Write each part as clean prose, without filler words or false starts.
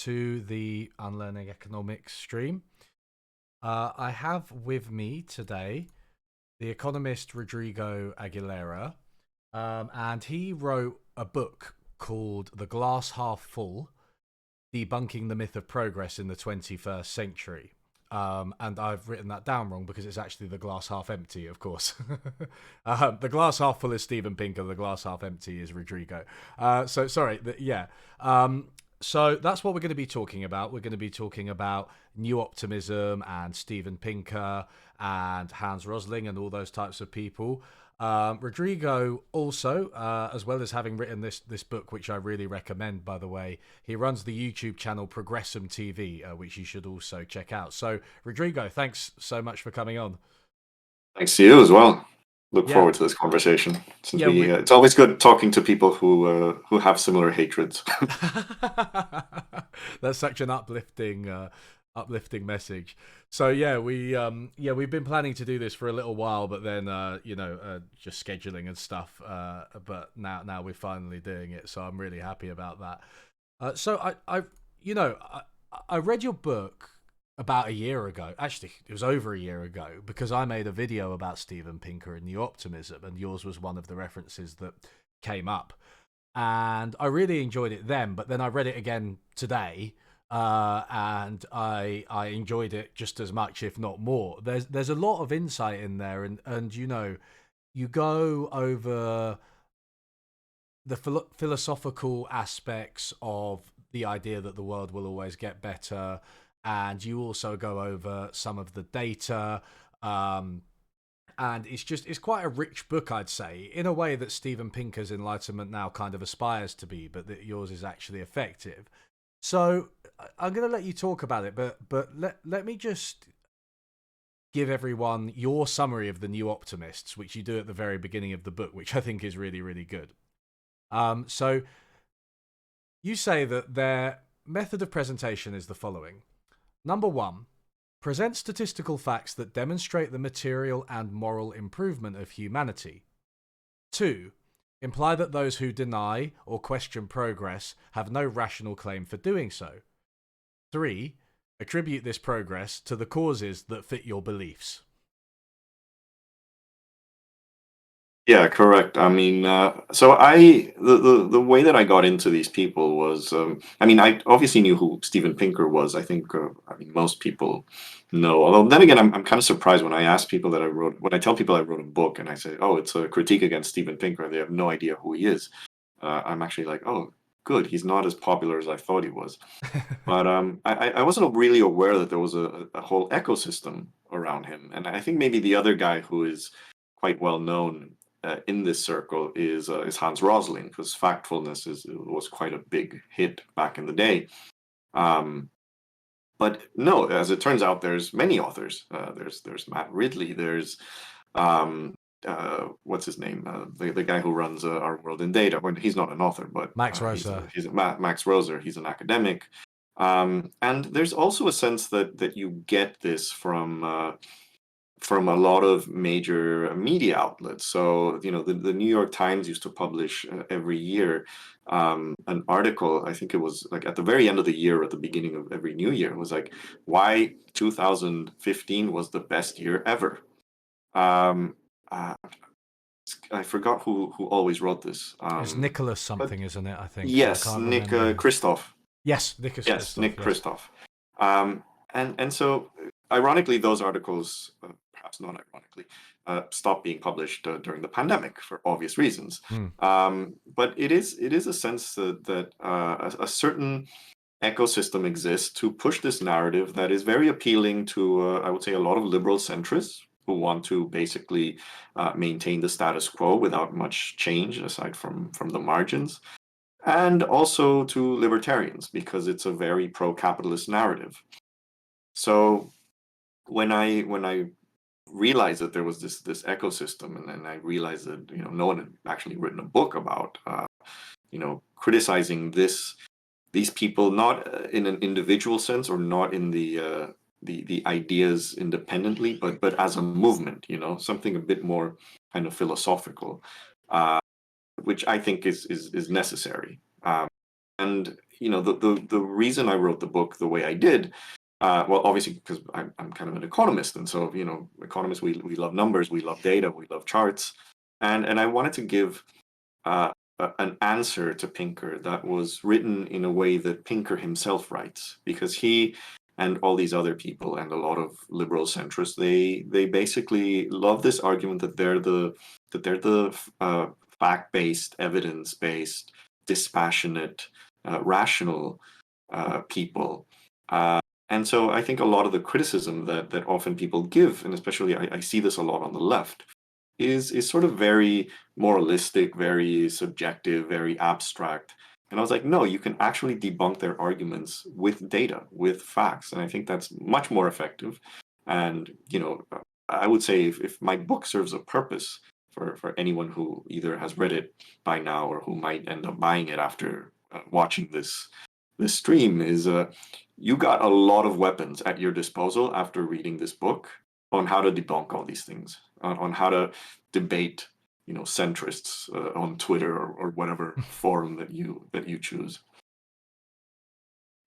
to the Unlearning Economics stream. I have with me today the economist Rodrigo Aguilera, and he wrote a book called The Glass Half Full, Debunking the Myth of Progress in the 21st Century. And I've written that down wrong because it's actually the glass half empty, of course. The glass half full is Steven Pinker, the glass half empty is Rodrigo. So sorry, yeah. So that's what we're going to be talking about. We're going to be talking about New Optimism and Steven Pinker and Hans Rosling and all those types of people. Rodrigo also, as well as having written this book, which I really recommend, by the way, he runs the YouTube channel Progressum TV, which you should also check out. So, Rodrigo, thanks so much for coming on. Thanks to you as well. Look Yeah, forward to this conversation. Since yeah, it's always good talking to people who have similar hatreds. that's such an uplifting message. So yeah, we've been planning to do this for a little while, but then just scheduling and stuff. But now we're finally doing it, so I'm really happy about that. So I read your book about a year ago. Actually, it was over a year ago because I made a video about Steven Pinker and New Optimism, and yours was one of the references that came up. And I really enjoyed it then, but then I read it again today, and I enjoyed it just as much, if not more. There's a lot of insight in there, and you go over the philosophical aspects of the idea that the world will always get better, and you also go over some of the data. And it's quite a rich book, I'd say, in a way that Steven Pinker's Enlightenment Now kind of aspires to be, but that yours is actually effective. So I'm going to let you talk about it, but let me just give everyone your summary of the New Optimists, which you do at the very beginning of the book, which I think is really, really good. So you say that their method of presentation is the following. Number one, present statistical facts that demonstrate the material and moral improvement of humanity. 2. Imply that those who deny or question progress have no rational claim for doing so. 3. Attribute this progress to the causes that fit your beliefs. Yeah, correct. I mean, so the way that I got into these people was, I obviously knew who Steven Pinker was. I think, most people know. Although then again, I'm kind of surprised when I ask people when I tell people I wrote a book and I say, oh, it's a critique against Steven Pinker. They have no idea who he is. I'm actually like, oh, good. He's not as popular as I thought he was. But I wasn't really aware that there was a whole ecosystem around him. And I think maybe the other guy who is quite well known in this circle is Hans Rosling, because factfulness was quite a big hit back in the day. But no, as it turns out, there's many authors. There's Matt Ridley. There's what's his name? The guy who runs Our World in Data. Well, he's not an author, but Max Roser. Rosa. Max Roser. He's an academic. And there's also a sense that you get this from a lot of major media outlets. So, the New York Times used to publish every year an article. I think it was like at the very end of the year, at the beginning of every new year, it was like, why 2015 was the best year ever. Um, uh, I forgot who always wrote this. It's Nicholas But something, isn't it? I think, but I yes, can't Nick remember. Christoph. Yes, Nicholas Yes, Christoph. Nick Yes. Christoph. And so, ironically, those articles, perhaps not ironically, stopped being published during the pandemic for obvious reasons. Mm. But it is a sense that a certain ecosystem exists to push this narrative that is very appealing to, I would say, a lot of liberal centrists who want to basically maintain the status quo without much change aside from the margins, and also to libertarians because it's a very pro-capitalist narrative. So when I realized that there was this ecosystem, and then I realized that no one had actually written a book about criticizing these people, not in an individual sense or not in the ideas independently, but as a movement, something a bit more kind of philosophical, which I think is necessary. And the reason I wrote the book the way I did, well, obviously because I'm kind of an economist, and so economists, we love numbers, we love data, we love charts, and I wanted to give an answer to Pinker that was written in a way that Pinker himself writes, because he and all these other people and a lot of liberal centrists, they basically love this argument that they're the fact-based, evidence-based, dispassionate, rational people. And so I think a lot of the criticism that often people give, and especially I see this a lot on the left, is sort of very moralistic, very subjective, very abstract. And I was like, no, you can actually debunk their arguments with data, with facts. And I think that's much more effective. And, I would say if my book serves a purpose for anyone who either has read it by now or who might end up buying it after watching this stream, is you got a lot of weapons at your disposal after reading this book on how to debunk all these things, on how to debate, centrists on Twitter or whatever forum that you choose.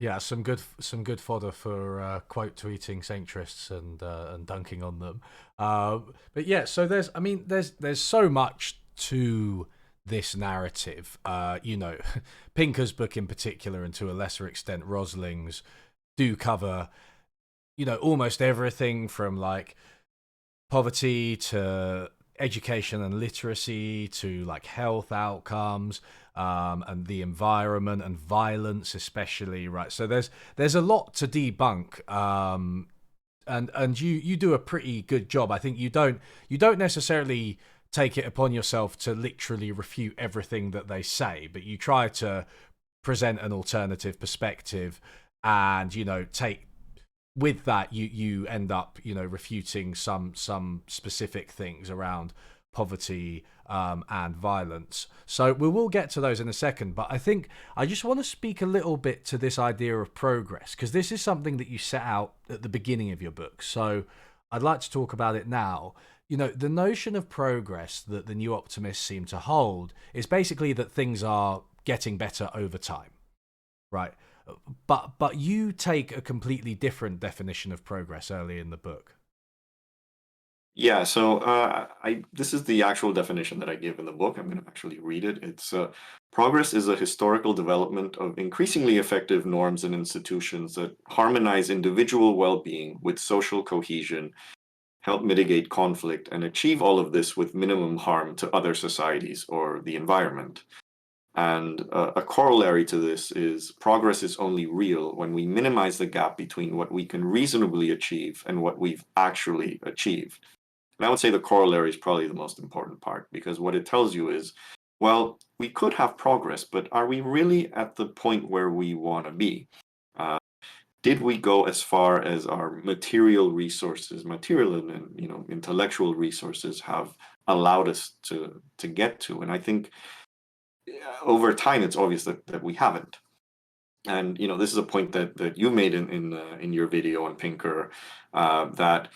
Yeah, some good fodder for quote tweeting centrists and dunking on them. But yeah, so there's so much to this narrative. Pinker's book in particular, and to a lesser extent Rosling's, do cover almost everything from like poverty to education and literacy to like health outcomes, and the environment and violence especially, right? So there's a lot to debunk, and you do a pretty good job. I think you don't necessarily take it upon yourself to literally refute everything that they say, but you try to present an alternative perspective, and take with that you end up refuting some specific things around poverty, and violence. So we will get to those in a second, but I think I just want to speak a little bit to this idea of progress, because this is something that you set out at the beginning of your book. So I'd like to talk about it now. The notion of progress that the New Optimists seem to hold is basically that things are getting better over time, right? But you take a completely different definition of progress early in the book. Yeah, so this is the actual definition that I give in the book. I'm going to actually read it. It's progress is a historical development of increasingly effective norms and institutions that harmonize individual well-being with social cohesion, help mitigate conflict, and achieve all of this with minimum harm to other societies or the environment. And a corollary to this is progress is only real when we minimize the gap between what we can reasonably achieve and what we've actually achieved. And I would say the corollary is probably the most important part, because what it tells you is, well, we could have progress, but are we really at the point where we want to be? Did we go as far as our material resources, material and intellectual resources have allowed us to get to? And I think over time, it's obvious that we haven't. And this is a point that you made in your video on Pinker, that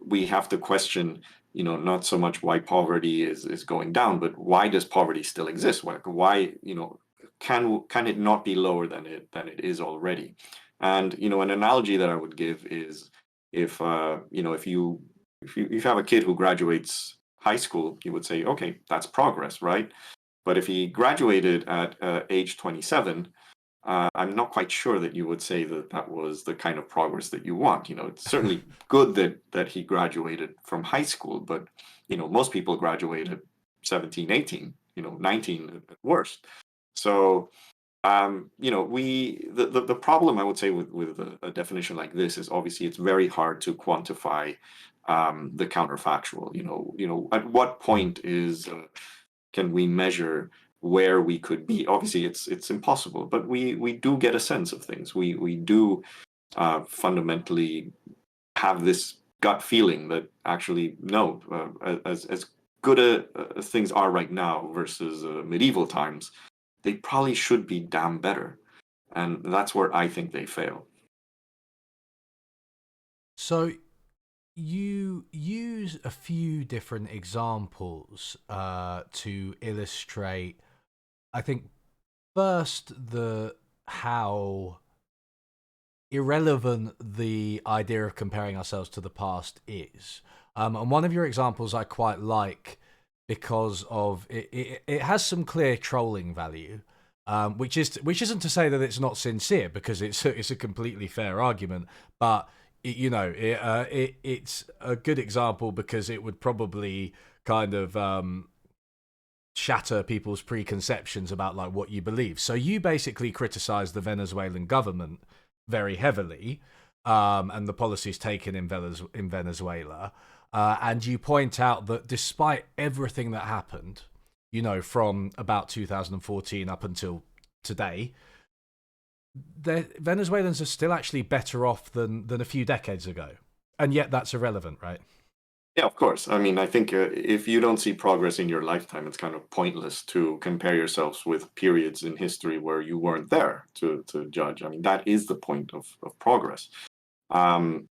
we have to question not so much why poverty is going down, but why does poverty still exist? Why can it not be lower than it is already? And an analogy that I would give is if you have a kid who graduates high school, you would say, okay, that's progress, right? But if he graduated at age 27, I'm not quite sure that you would say that was the kind of progress that you want. It's certainly good that he graduated from high school, but most people graduate at 17, 18, 19 at worst. So the problem I would say with a definition like this is obviously it's very hard to quantify the counterfactual. At what point can we measure where we could be? Obviously, it's impossible, but we do get a sense of things. We do fundamentally have this gut feeling that actually no, as good as things are right now versus medieval times, they probably should be damn better, and that's where I think they fail. So you use a few different examples to illustrate, I think, first how irrelevant the idea of comparing ourselves to the past is. And one of your examples I quite like because of it has some clear trolling value, which isn't to say that it's not sincere, because it's a completely fair argument, but it's a good example because it would probably kind of shatter people's preconceptions about like what you believe. So you basically criticize the Venezuelan government very heavily, and the policies taken in Venezuela, and you point out that despite everything that happened, from about 2014 up until today, the Venezuelans are still actually better off than a few decades ago, and yet that's irrelevant, right? Yeah, of course. I mean, I think if you don't see progress in your lifetime, it's kind of pointless to compare yourselves with periods in history where you weren't there to judge. I mean, that is the point of progress. Um,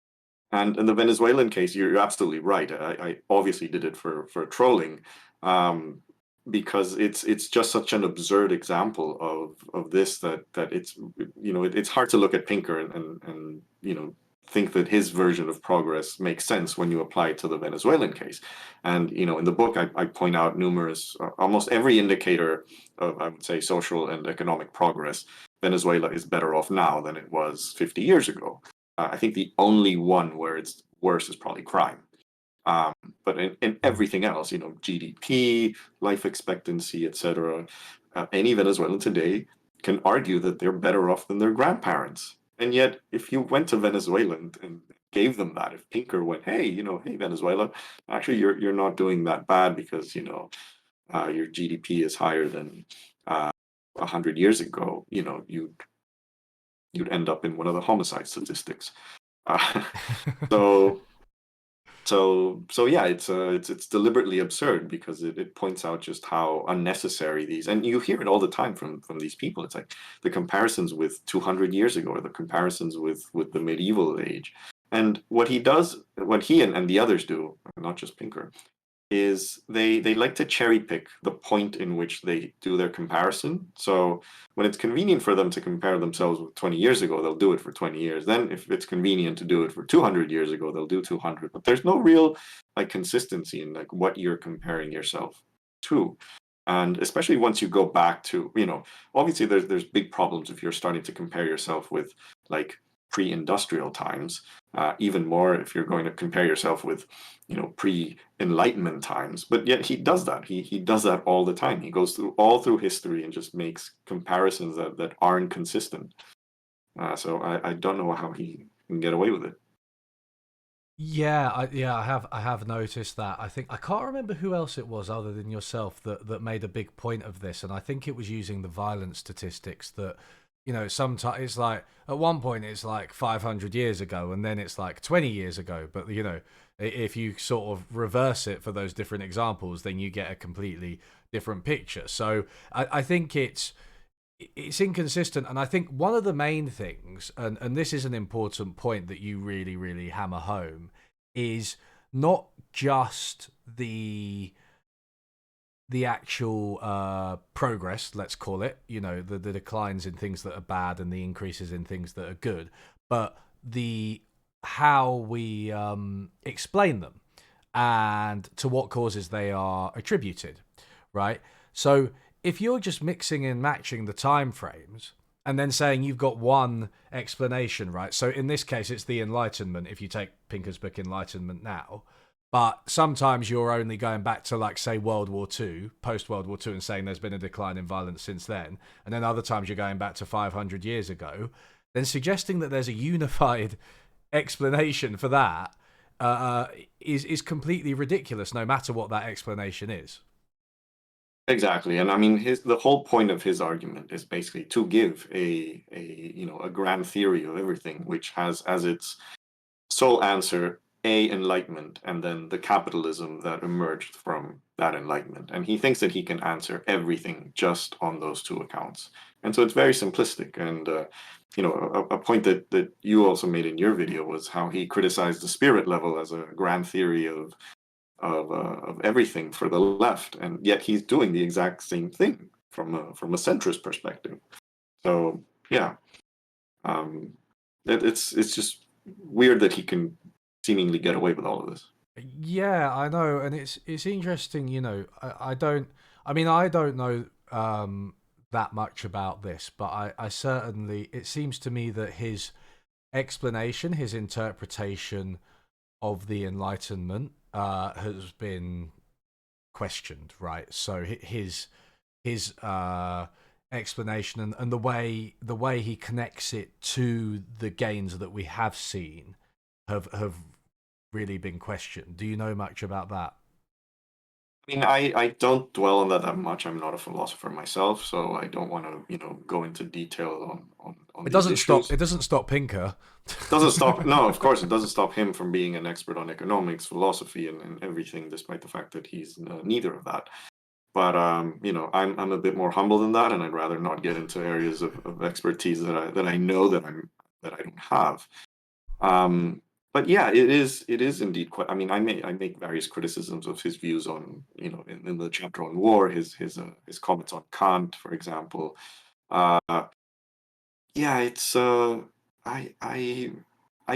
and in the Venezuelan case, you're absolutely right. I obviously did it for trolling, um, because it's just such an absurd example of this that it's it's hard to look at Pinker and think that his version of progress makes sense when you apply it to the Venezuelan case. And in the book, I point out numerous, almost every indicator of, I would say, social and economic progress. Venezuela is better off now than it was 50 years ago. I think the only one where it's worse is probably crime. Um, but in everything else, GDP, life expectancy, etc., any Venezuelan today can argue that they're better off than their grandparents. And yet, if you went to Venezuela and gave them that, if Pinker went, hey, hey Venezuela, actually you're not doing that bad because your GDP is higher than 100 years ago, you'd end up in one of the homicide statistics. Uh, so so yeah, it's deliberately absurd because it points out just how unnecessary these, and you hear it all the time from these people. It's like the comparisons with 200 years ago, or the comparisons with the medieval age. And what he and the others do, not just Pinker, is they like to cherry pick the point in which they do their comparison. So when it's convenient for them to compare themselves with 20 years ago, they'll do it for 20 years. Then if it's convenient to do it for 200 years ago, they'll do 200. But there's no real like consistency in like what you're comparing yourself to. And especially once you go back to, obviously there's big problems if you're starting to compare yourself with like pre-industrial times, even more if you're going to compare yourself with, pre-enlightenment times. But yet he does that. He does that all the time. He goes through history and just makes comparisons that aren't consistent. So I don't know how he can get away with it. I have noticed that. I think I can't remember who else it was other than yourself that made a big point of this, and I think it was using the violence statistics that sometimes it's like at one point it's like 500 years ago, and then it's like 20 years ago. But if you sort of reverse it for those different examples, then you get a completely different picture. So I think it's inconsistent, and I think one of the main things, and this is an important point that you really really hammer home, is not just the actual progress, let's call it, the declines in things that are bad and the increases in things that are good, but the how we explain them and to what causes they are attributed, right? So if you're just mixing and matching the time frames and then saying you've got one explanation, right? So in this case, it's the Enlightenment, if you take Pinker's book Enlightenment now. But sometimes you're only going back to, like, say, World War II, post World War II, and saying there's been a decline in violence since then. And then other times you're going back to 500 years ago. Then suggesting that there's a unified explanation for that is completely ridiculous, no matter what that explanation is. Exactly, and I mean the whole point of his argument is basically to give a grand theory of everything, which has as its sole answer enlightenment and then the capitalism that emerged from that enlightenment. And he thinks that he can answer everything just on those two accounts. And so it's very simplistic. And a point that you also made in your video was how he criticized the spirit level as a grand theory of everything for the left, and yet he's doing the exact same thing from a centrist perspective. So yeah, um, it's just weird that he can seemingly get away with all of this. Yeah, I know, and it's interesting. I don't. I mean, I don't know that much about this, but I certainly. It seems to me that his explanation, his interpretation of the Enlightenment, has been questioned, right? So his explanation and the way he connects it to the gains that we have seen have really been questioned. Do you know much about that? I mean, I don't dwell on that much. I'm not a philosopher myself, so I don't want to, go into detail on It these doesn't stop. issues. It doesn't stop Pinker. Doesn't stop. No, of course, it doesn't stop him from being an expert on economics, philosophy, and everything, despite the fact that he's neither of that. But I'm a bit more humble than that, and I'd rather not get into areas of expertise that I know that I don't have. Um, but yeah, it is indeed quite. I mean, I make various criticisms of his views on, in the chapter on war, his comments on Kant, for example. Uh, yeah, it's I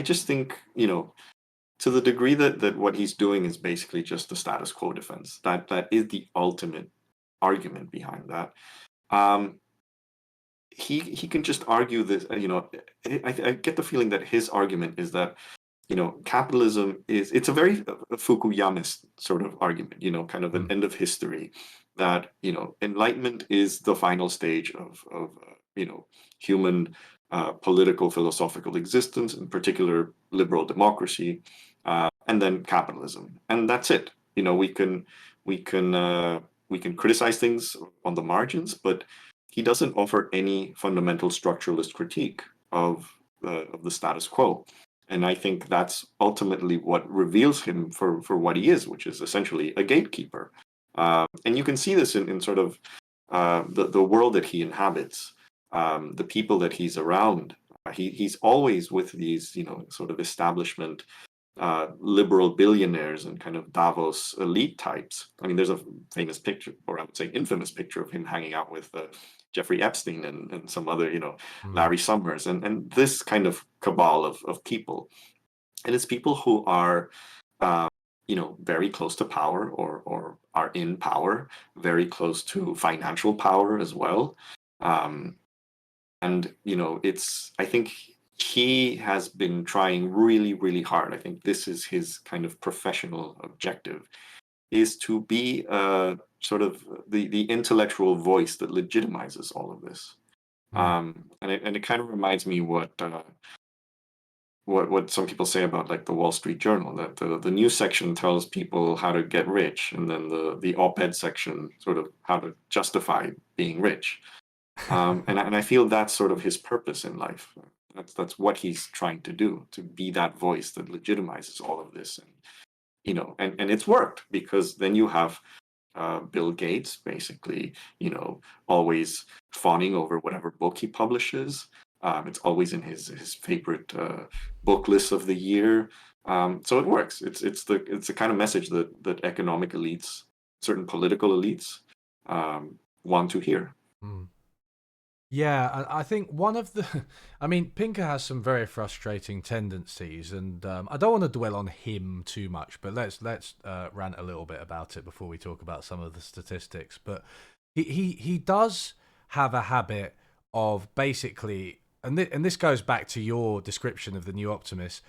just think, to the degree that what he's doing is basically just the status quo defense. That is the ultimate argument behind that. Um, he can just argue this. I get the feeling that his argument is that, capitalism it's a very Fukuyamist sort of argument, kind of an Mm, end of history, that, enlightenment is the final stage of human political philosophical existence, in particular liberal democracy, and then capitalism, and that's it. We can criticize things on the margins, but he doesn't offer any fundamental structuralist critique of the status quo. And I think that's ultimately what reveals him for what he is, which is essentially a gatekeeper. And you can see this in sort of the world that he inhabits, the people that he's around. He's always with these, sort of establishment liberal billionaires and kind of Davos elite types. I mean, there's a famous picture, or I would say infamous picture, of him hanging out with Jeffrey Epstein and some other, mm, Larry Summers, and this kind of cabal of people. And it's people who are, uh, very close to power, or are in power, very close to financial power as well. Um, and it's I think he has been trying really, really hard. I think this is his kind of professional objective, is to be sort of the intellectual voice that legitimizes all of this. mm. And it kind of reminds me what some people say about, like, the Wall Street Journal, that the news section tells people how to get rich, and then the op-ed section sort of how to justify being rich. And I feel that's sort of his purpose in life. That's what he's trying to do, to be that voice that legitimizes all of this. And and it's worked, because then you have Bill Gates basically, always fawning over whatever book he publishes. It's always in his favorite book list of the year. So it works. It's the kind of message that economic elites, certain political elites, want to hear. Mm. Yeah, I think one of the, I mean, Pinker has some very frustrating tendencies, and I don't want to dwell on him too much, but let's rant a little bit about it before we talk about some of the statistics. But he does have a habit of basically, and this goes back to your description of the New Optimist.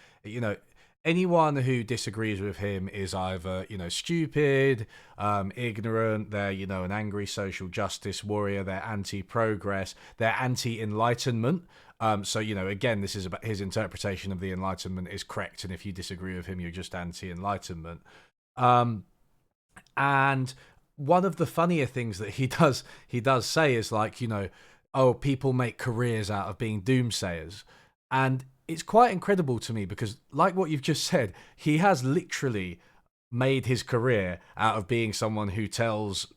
Anyone who disagrees with him is either stupid, ignorant, they're an angry social justice warrior, they're anti-progress, they're anti-enlightenment. So again, this is about his interpretation of the Enlightenment is correct, and if you disagree with him, you're just anti-enlightenment. um and one of the funnier things that he does say is, like, oh, people make careers out of being doomsayers. And it's quite incredible to me because, like what you've just said, he has literally made his career out of being someone who tells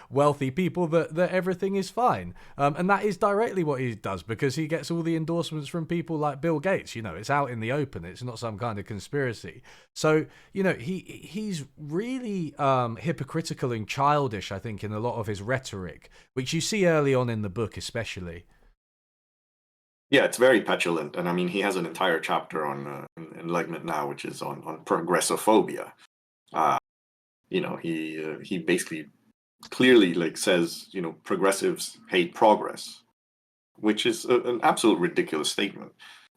wealthy people that everything is fine, and that is directly what he does, because he gets all the endorsements from people like Bill Gates. It's out in the open, it's not some kind of conspiracy. So he's really hypocritical and childish, I think, in a lot of his rhetoric, which you see early on in the book especially. Yeah, it's very petulant, and I mean, he has an entire chapter on Enlightenment Now, which is on Enlightenment Now, which is on Enlightenment Now, which is on progressophobia. Uh, he basically clearly like says, progressives hate progress, which is an absolute ridiculous statement.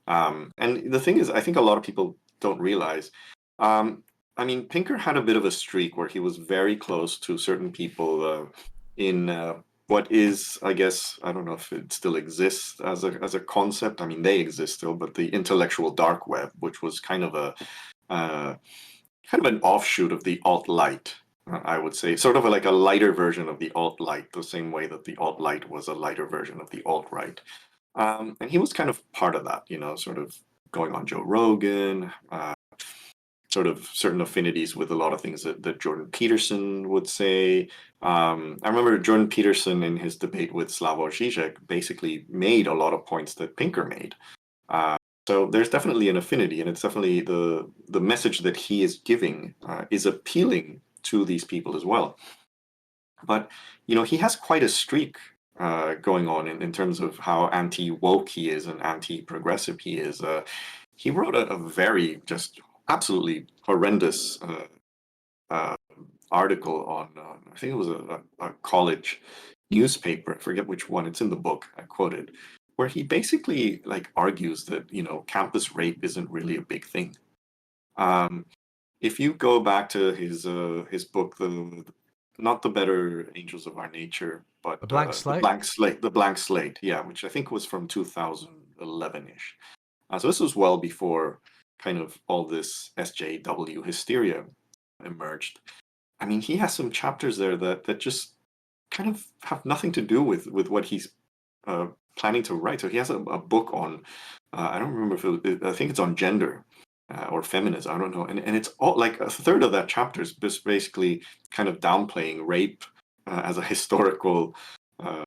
And the thing is, I think a lot of people don't realize. Um, I mean, Pinker had a bit of a streak where he was very close to certain people in what is, I guess, I don't know if it still exists as a concept. I mean, they exist still, but the intellectual dark web, which was uh, kind of an offshoot of the alt-light. I would say, sort of like a lighter version of the alt-light, the same way that the alt-light was a lighter version of the alt-right. And he was kind of part of that, sort of going on Joe Rogan, sort of certain affinities with a lot of things that Jordan Peterson would say. I remember Jordan Peterson in his debate with Slavoj Žižek basically made a lot of points that Pinker made. Uh, so there's definitely an affinity, and it's definitely the message that he is giving is appealing to these people as well. But he has quite a streak going on in terms of how anti-woke he is and anti-progressive he is. He wrote a very just absolutely horrendous uh, article on I think it was a college newspaper. I forget which one. It's in the book I quoted, where he basically like argues that campus rape isn't really a big thing. Um, if you go back to his book, the not the Better Angels of Our Nature, but A blank slate. The Blank Slate, yeah, which I think was from 2011-ish. So this was well before kind of all this SJW hysteria emerged. I mean, he has some chapters there that just kind of have nothing to do with what he's uh, planning to write. So he has a book on, I don't remember if I think it's on gender or feminism. I don't know. And it's all like a third of that chapter is just basically kind of downplaying rape as a historical uh,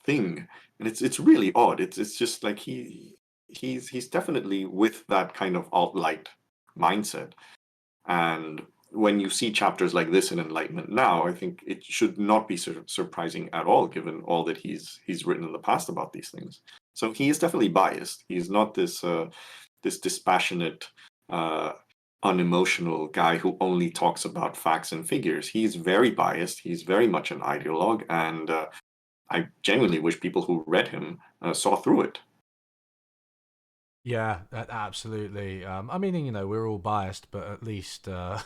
thing. And it's really odd. It's just like he's definitely with that kind of alt-light mindset. And when you see chapters like this in Enlightenment Now, I think it should not be surprising at all, given all that he's written in the past about these things. So he is definitely biased. He's not this dispassionate, uh, unemotional guy who only talks about facts and figures. He's very biased. He's very much an ideologue, and I genuinely wish people who read him saw through it. Yeah, absolutely. I mean, we're all biased, but at least at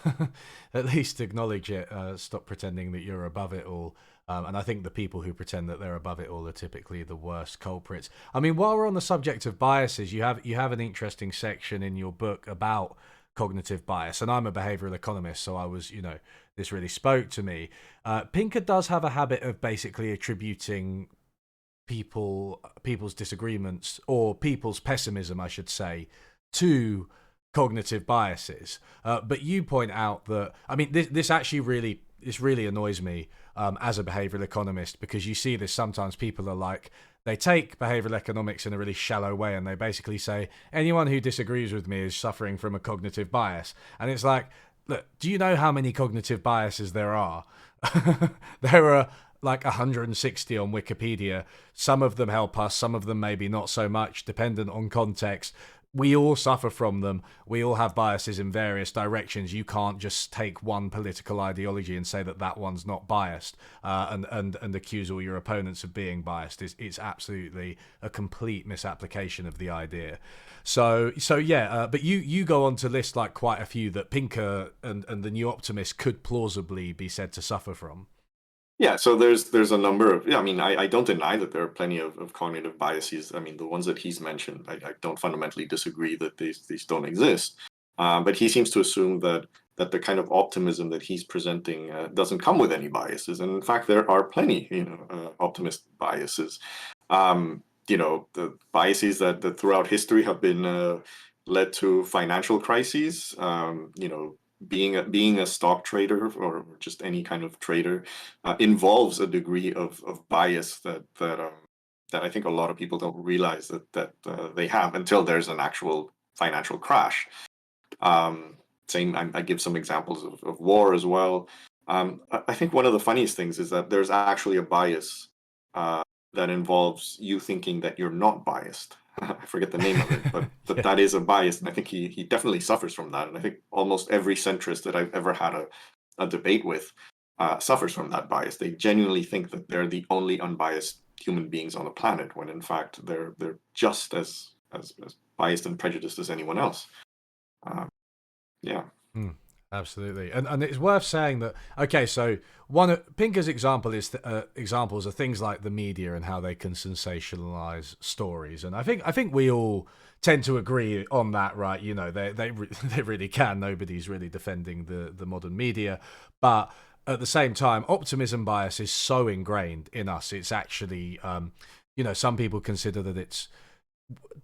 least acknowledge it. Stop pretending that you're above it all. And I think the people who pretend that they're above it all are typically the worst culprits. I mean, while we're on the subject of biases, you have an interesting section in your book about cognitive bias, and I'm a behavioral economist, so I was, this really spoke to me. Pinker does have a habit of basically attributing people's disagreements or people's pessimism, I should say, to cognitive biases. But you point out that I mean this actually really annoys me as a behavioral economist, because you see this sometimes. People are like, they take behavioral economics in a really shallow way, and they basically say anyone who disagrees with me is suffering from a cognitive bias. And it's like, look, do you know how many cognitive biases there are? There are like 160 on Wikipedia. Some of them help us, some of them maybe not so much, dependent on context. We all suffer from them. We all have biases in various directions. You can't just take one political ideology and say that that one's not biased, and accuse all your opponents of being biased. It's absolutely a complete misapplication of the idea. So yeah. But you go on to list like quite a few that Pinker and the New Optimist could plausibly be said to suffer from. Yeah, so there's a number of, yeah, I mean, I don't deny that there are plenty of cognitive biases. I mean, the ones that he's mentioned, I don't fundamentally disagree that these don't exist. But he seems to assume that the kind of optimism that he's presenting doesn't come with any biases. And in fact, there are plenty, optimist biases. The biases that throughout history have been led to financial crises. Being a stock trader or just any kind of trader involves a degree of bias that I think a lot of people don't realize that they have until there's an actual financial crash. Um, Same, I give some examples of war as well. I think one of the funniest things is that there's actually a bias that involves you thinking that you're not biased. I forget the name of it, but Yeah. that is a bias, and I think he definitely suffers from that. And I think almost every centrist that I've ever had a debate with suffers from that bias. They genuinely think that they're the only unbiased human beings on the planet, when in fact they're just as biased and prejudiced as anyone else. Uh, yeah. Mm, absolutely, and it's worth saying that. Okay, so one of Pinker's examples are things like the media and how they can sensationalize stories, and I think we all tend to agree on that, right? You know, they really can. Nobody's really defending the modern media, but at the same time, optimism bias is so ingrained in us. It's actually, some people consider that it's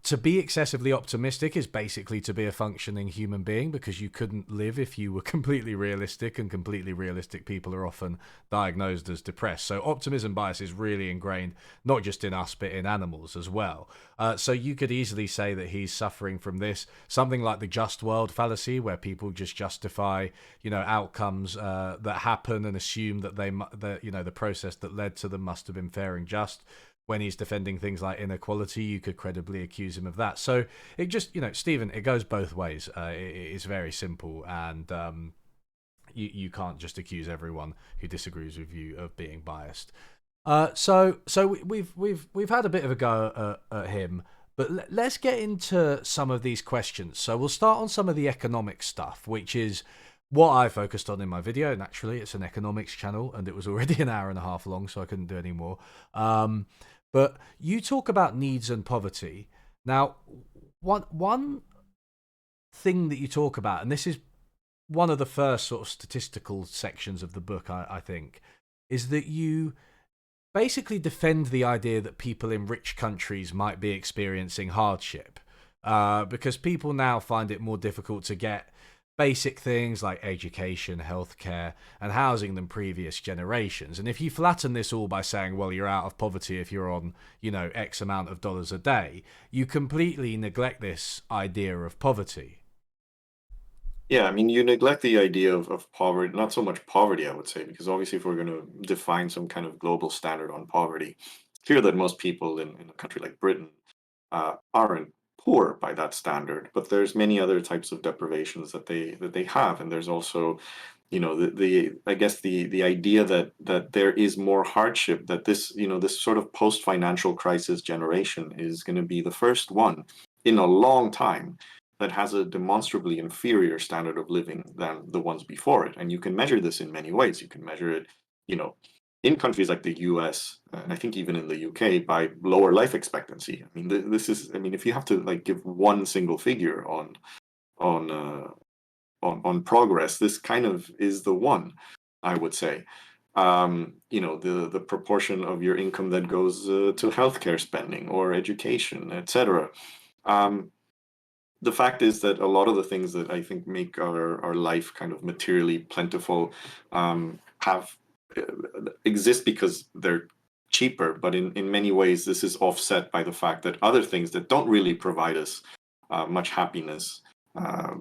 to be excessively optimistic is basically to be a functioning human being, because you couldn't live if you were completely realistic, and completely realistic people are often diagnosed as depressed. So optimism bias is really ingrained, not just in us, but in animals as well. So you could easily say that he's suffering from this. Something like the just world fallacy, where people just justify, outcomes that happen and assume that the process that led to them must have been fair and just. When he's defending things like inequality, you could credibly accuse him of that. So it just, Stephen, it goes both ways. It's very simple, and you can't just accuse everyone who disagrees with you of being biased. So we've had a bit of a go at him, but let's get into some of these questions. So we'll start on some of the economic stuff, which is what I focused on in my video. Naturally, it's an economics channel, and it was already an hour and a half long, so I couldn't do any more. But you talk about needs and poverty. Now, one thing that you talk about, and this is one of the first sort of statistical sections of the book, I think, is that you basically defend the idea that people in rich countries might be experiencing hardship, because people now find it more difficult to get basic things like education, healthcare, and housing than previous generations. And if you flatten this all by saying, well, you're out of poverty if you're on, X amount of dollars a day, you completely neglect this idea of poverty. Yeah, I mean, you neglect the idea of poverty, not so much poverty, I would say, because obviously, if we're going to define some kind of global standard on poverty, it's clear that most people in a country like Britain aren't poor by that standard, but there's many other types of deprivations that they have, and there's also, the I guess the idea that there is more hardship, that this sort of post financial crisis generation is going to be the first one in a long time that has a demonstrably inferior standard of living than the ones before it. And you can measure this in many ways. You can measure it, you know, in countries like the US, and I think even in the UK, by lower life expectancy. I mean, this is, I mean, if you have to like give one single figure on on progress, this kind of is the one, I would say. The proportion of your income that goes to healthcare spending or education, etc. Um, the fact is that a lot of the things that I think make our life kind of materially plentiful have exist because they're cheaper, but in many ways this is offset by the fact that other things that don't really provide us much happiness, uh,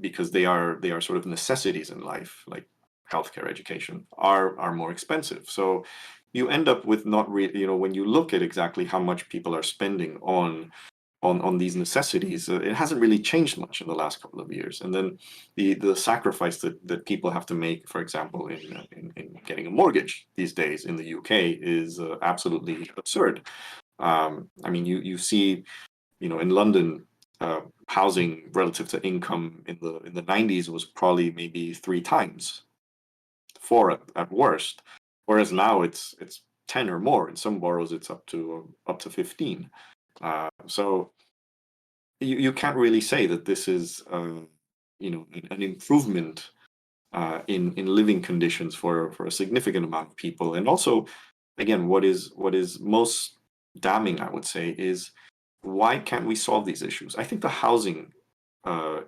because they are sort of necessities in life, like healthcare, education, are more expensive. So you end up with not really, when you look at exactly how much people are spending on these necessities, it hasn't really changed much in the last couple of years. And then the sacrifice that people have to make, for example, in getting a mortgage these days in the UK is absolutely absurd. I mean, you see, in London, housing relative to income in the 90s was probably maybe three times, four at worst, whereas now it's 10 or more. In some boroughs, it's up to 15. So you can't really say that this is an improvement in living conditions for a significant amount of people. And also, again, what is most damning, I would say, is why can't we solve these issues? I think the housing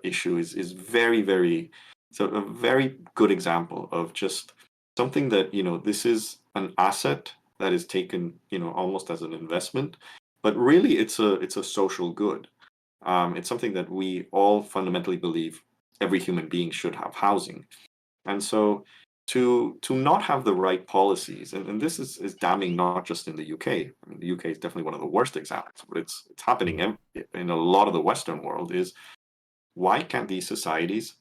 issue is very, very, so a very good example of just something that, this is an asset that is taken, almost as an investment, but really it's a social good. It's something that we all fundamentally believe every human being should have: housing. And so to not have the right policies, and this is damning not just in the UK. I mean, the UK is definitely one of the worst examples, but it's happening in a lot of the Western world. Is why can't these societies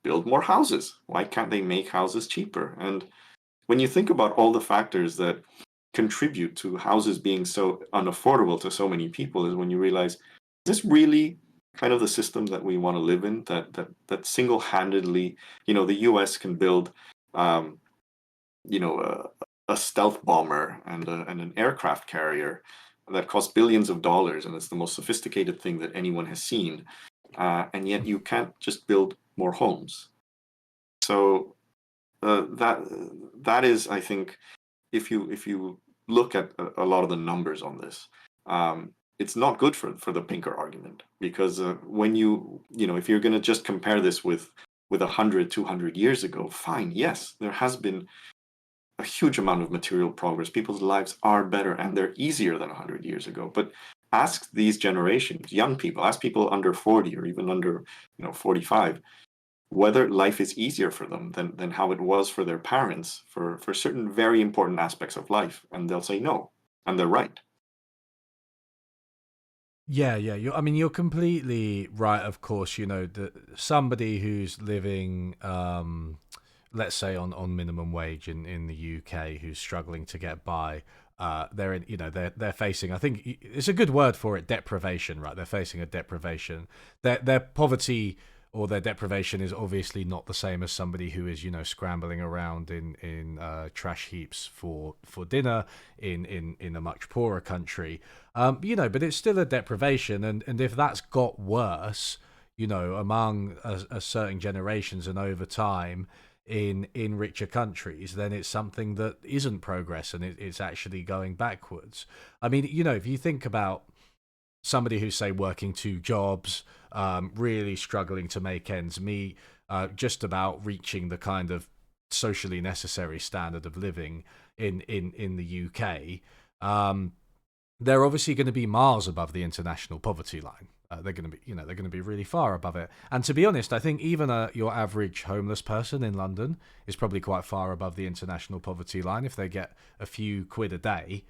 build more houses? Why can't they make houses cheaper? And when you think about all the factors that contribute to houses being so unaffordable to so many people, is when you realize, is this really kind of the system that we want to live in? That single-handedly, the US can build, um, a stealth bomber and an aircraft carrier that costs billions of dollars, and it's the most sophisticated thing that anyone has seen. And yet you can't just build more homes. So that is, I think, if you look at a lot of the numbers on this, it's not good for the Pinker argument, because when if you're going to just compare this with 100, 200 years ago, fine, yes, there has been a huge amount of material progress. People's lives are better and they're easier than 100 years ago. But ask these generations, young people, ask people under 40 or even under 45, whether life is easier for them than how it was for their parents for certain very important aspects of life. And they'll say no. And they're right. Yeah, yeah. I mean, you're completely right. Of course, somebody who's living, let's say, on minimum wage in the UK, who's struggling to get by, they're in, they're facing. I think it's a good word for it, deprivation, right? They're facing a deprivation. Their poverty or their deprivation is obviously not the same as somebody who is, scrambling around in trash heaps for dinner in a much poorer country. But it's still a deprivation, and if that's got worse, among a certain generations and over time in richer countries, then it's something that isn't progress, and it's actually going backwards. I mean, if you think about somebody who's, say, working two jobs, really struggling to make ends meet, just about reaching the kind of socially necessary standard of living in the UK, they're obviously going to be miles above the international poverty line. They're going to be, they're going to be really far above it. And to be honest, I think even your average homeless person in London is probably quite far above the international poverty line if they get a few quid a day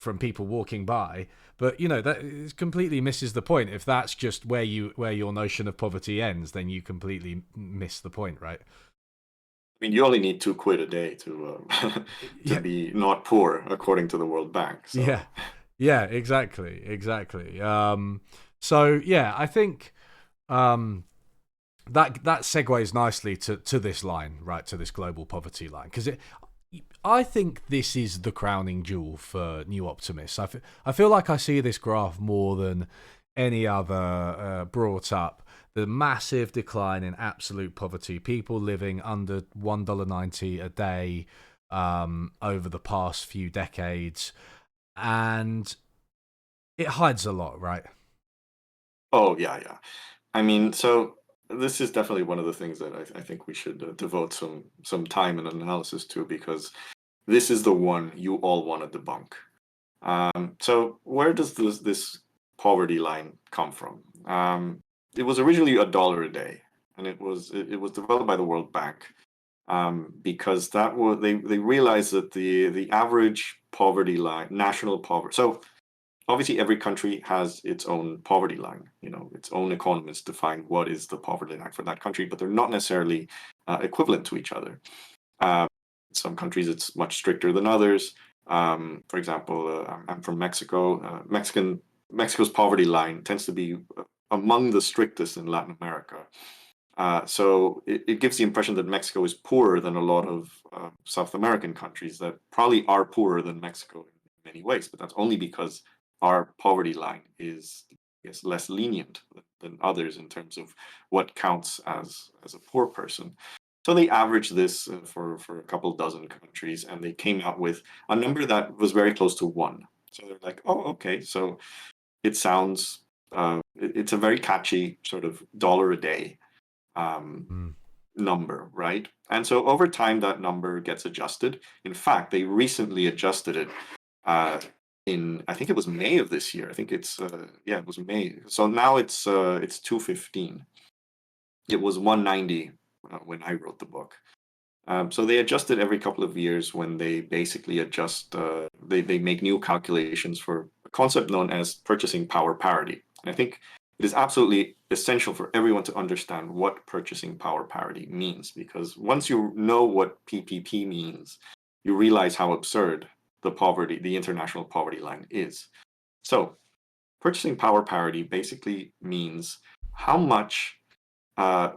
from people walking by. But that completely misses the point. If that's just where your notion of poverty ends, then you completely miss the point, right? I mean, you only need 2 quid a day to to Yeah, be not poor, according to the World Bank. yeah, So yeah, exactly. So yeah, I think that segues nicely to this line, right? To this global poverty line, because I think this is the crowning jewel for New Optimists. I feel like I see this graph more than any other brought up. The massive decline in absolute poverty, people living under $1.90 a day over the past few decades, and it hides a lot, right? oh yeah, yeah. I mean, so this is definitely one of the things that I think we should devote some time and analysis to, because this is the one you all want to debunk. So where does this poverty line come from? It was originally $1 a day, and it was developed by the World Bank, because that was they realized that the average poverty line, national poverty. So obviously every country has its own poverty line. Its own economists define what is the poverty line for that country, but they're not necessarily equivalent to each other. Um, some countries it's much stricter than others. For example, I'm from Mexico. Mexico's poverty line tends to be among the strictest in Latin America. So it gives the impression that Mexico is poorer than a lot of South American countries that probably are poorer than Mexico in many ways, but that's only because our poverty line is, I guess, less lenient than others in terms of what counts as a poor person. So they averaged this for a couple dozen countries, and they came out with a number that was very close to one. So they're like, oh, okay, so it sounds, it's a very catchy sort of dollar a day um, Mm. number, right? And so over time, that number gets adjusted. In fact, they recently adjusted it uh, in, I think it was May of this year. I think yeah, it was May. So now it's 215. It was 190 when I wrote the book. So they adjust it every couple of years when they basically adjust, they make new calculations for a concept known as purchasing power parity. And I think it is absolutely essential for everyone to understand what purchasing power parity means, because once you know what PPP means, you realize how absurd the international poverty line is. So purchasing power parity basically means how much uh,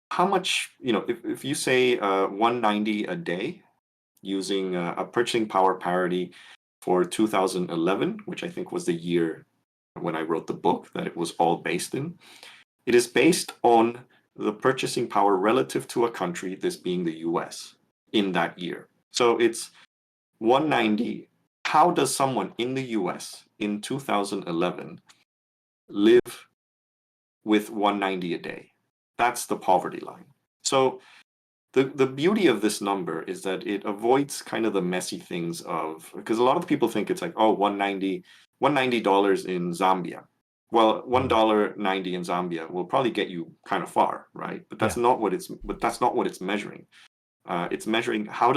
if you say 190 a day using a purchasing power parity for 2011, which I think was the year when I wrote the book that it was all based in, it is based on the purchasing power relative to a country, this being the US, in that year. So it's 190. How does someone in the US in 2011 live with 190 a day? That's the poverty line. So the beauty of this number is that it avoids kind of the messy things of, because a lot of people think it's like, oh, 190 dollars in Zambia. Well, $1.90 in Zambia will probably get you kind of far, right? But that's not what it's measuring. It's measuring how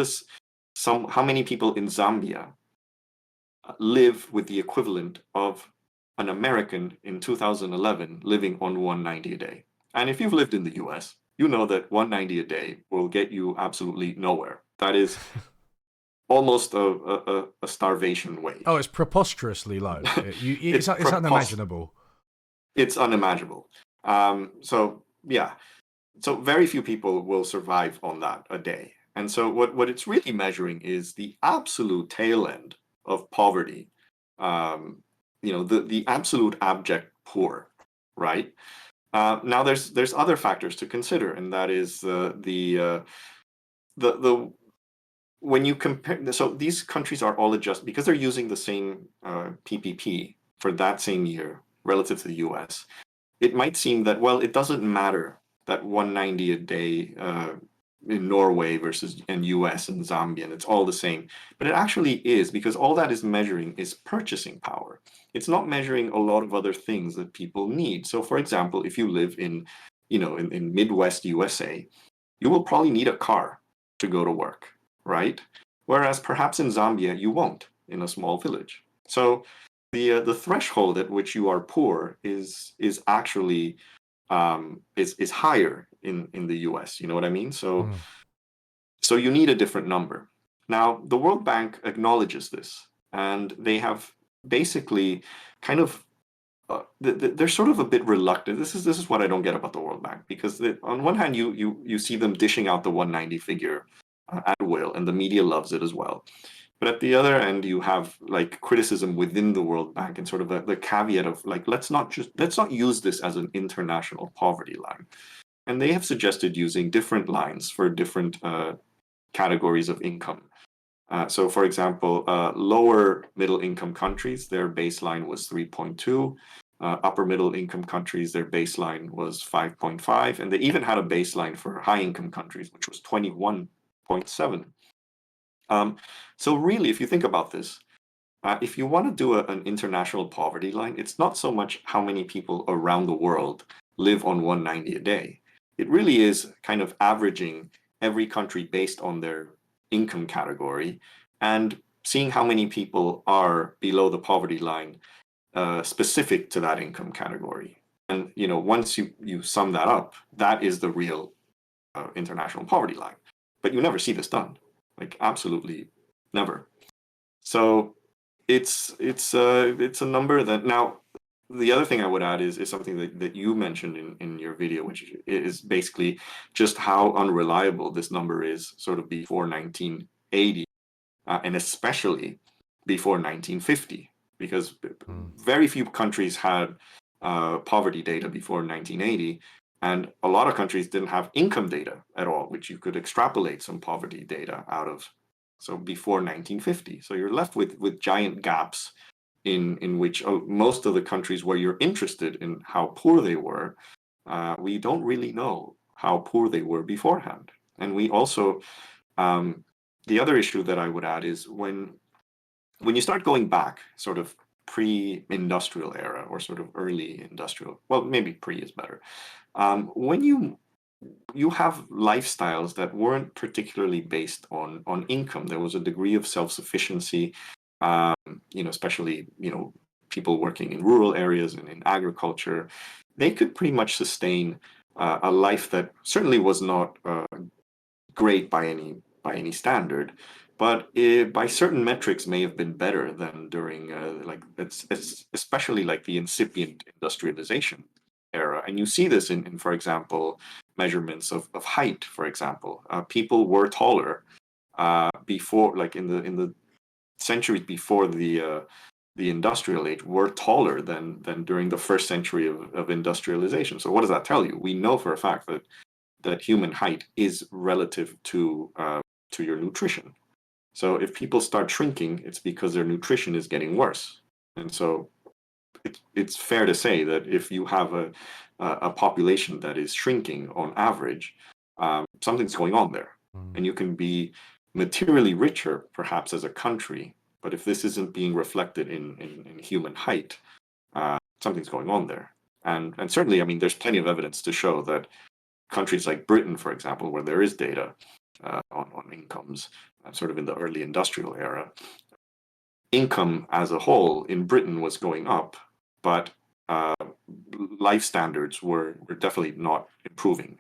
many people in Zambia live with the equivalent of an American in 2011 living on 190 a day. And if you've lived in the US, you know that 190 a day will get you absolutely nowhere. That is almost a starvation wage. Oh, it's preposterously low. It's unimaginable. It's unimaginable. So yeah, so very few people will survive on that a day. And so what it's really measuring is the absolute tail end of poverty. The absolute abject poor, right? Now there's other factors to consider, and that is the when you compare. So these countries are all adjusted because they're using the same PPP for that same year relative to the U.S. It might seem that, well, it doesn't matter that 190 a day in Norway versus in US and Zambia, and it's all the same. But it actually is, because all that is measuring is purchasing power. It's not measuring a lot of other things that people need. So for example, if you live in Midwest USA, you will probably need a car to go to work, right? Whereas perhaps in Zambia, you won't in a small village. So the threshold at which you are poor is actually is higher in the US. You know what I mean? So you need a different number. Now, the World Bank acknowledges this, and they have basically kind of they're sort of a bit reluctant. This is what I don't get about the World Bank, because on one hand you see them dishing out the 190 figure at will, and the media loves it as well. But at the other end, you have like criticism within the World Bank and sort of the caveat of like, let's not use this as an international poverty line. And they have suggested using different lines for different categories of income. So for example, lower middle income countries, their baseline was 3.2. Upper middle income countries, their baseline was 5.5. And they even had a baseline for high income countries, which was 21.7. So really, if you think about this, if you want to do an international poverty line, it's not so much how many people around the world live on 190 a day. It really is kind of averaging every country based on their income category and seeing how many people are below the poverty line specific to that income category. And once you sum that up, that is the real international poverty line. But you never see this done. Like absolutely never. So it's a number that now. The other thing I would add is something that you mentioned in your video, which is basically just how unreliable this number is sort of before 1980, and especially before 1950, because very few countries had poverty data before 1980, and a lot of countries didn't have income data at all, which you could extrapolate some poverty data out of. So before 1950, so you're left with giant gaps in which most of the countries where you're interested in how poor they were, we don't really know how poor they were beforehand. And we also, the other issue that I would add is when you start going back, sort of pre-industrial era or sort of early industrial, well, maybe pre is better. When you you have lifestyles that weren't particularly based on income. There was a degree of self-sufficiency, um, especially, people working in rural areas and in agriculture. They could pretty much sustain a life that certainly was not great by any standard, but by certain metrics may have been better than during like it's especially like the incipient industrialization era. And you see this in for example, measurements of height. For example, people were taller before, like in the centuries before the industrial age, were taller than during the first century of industrialization. So what does that tell you? We know for a fact that human height is relative to your nutrition. So if people start shrinking, it's because their nutrition is getting worse. And so it's fair to say that if you have a population that is shrinking on average, something's going on there. Mm. And you can be materially richer, perhaps as a country, but if this isn't being reflected in human height, something's going on there. And certainly, I mean, there's plenty of evidence to show that countries like Britain, for example, where there is data on incomes, sort of in the early industrial era, income as a whole in Britain was going up, but uh, life standards were definitely not improving.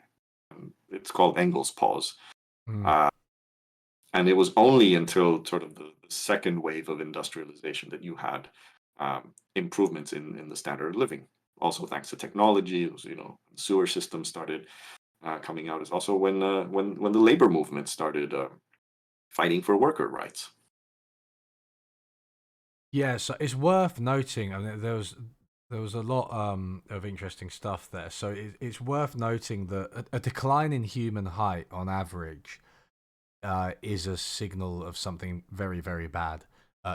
It's called Engels' pause. Mm. Uh, and it was only until sort of the second wave of industrialization that you had improvements in the standard of living. Also, thanks to technology, it was, sewer systems started coming out. Is also when the labor movement started fighting for worker rights. Yeah, so it's worth noting. I mean, there was a lot of interesting stuff there. So it's worth noting that a decline in human height on average is a signal of something very, very bad.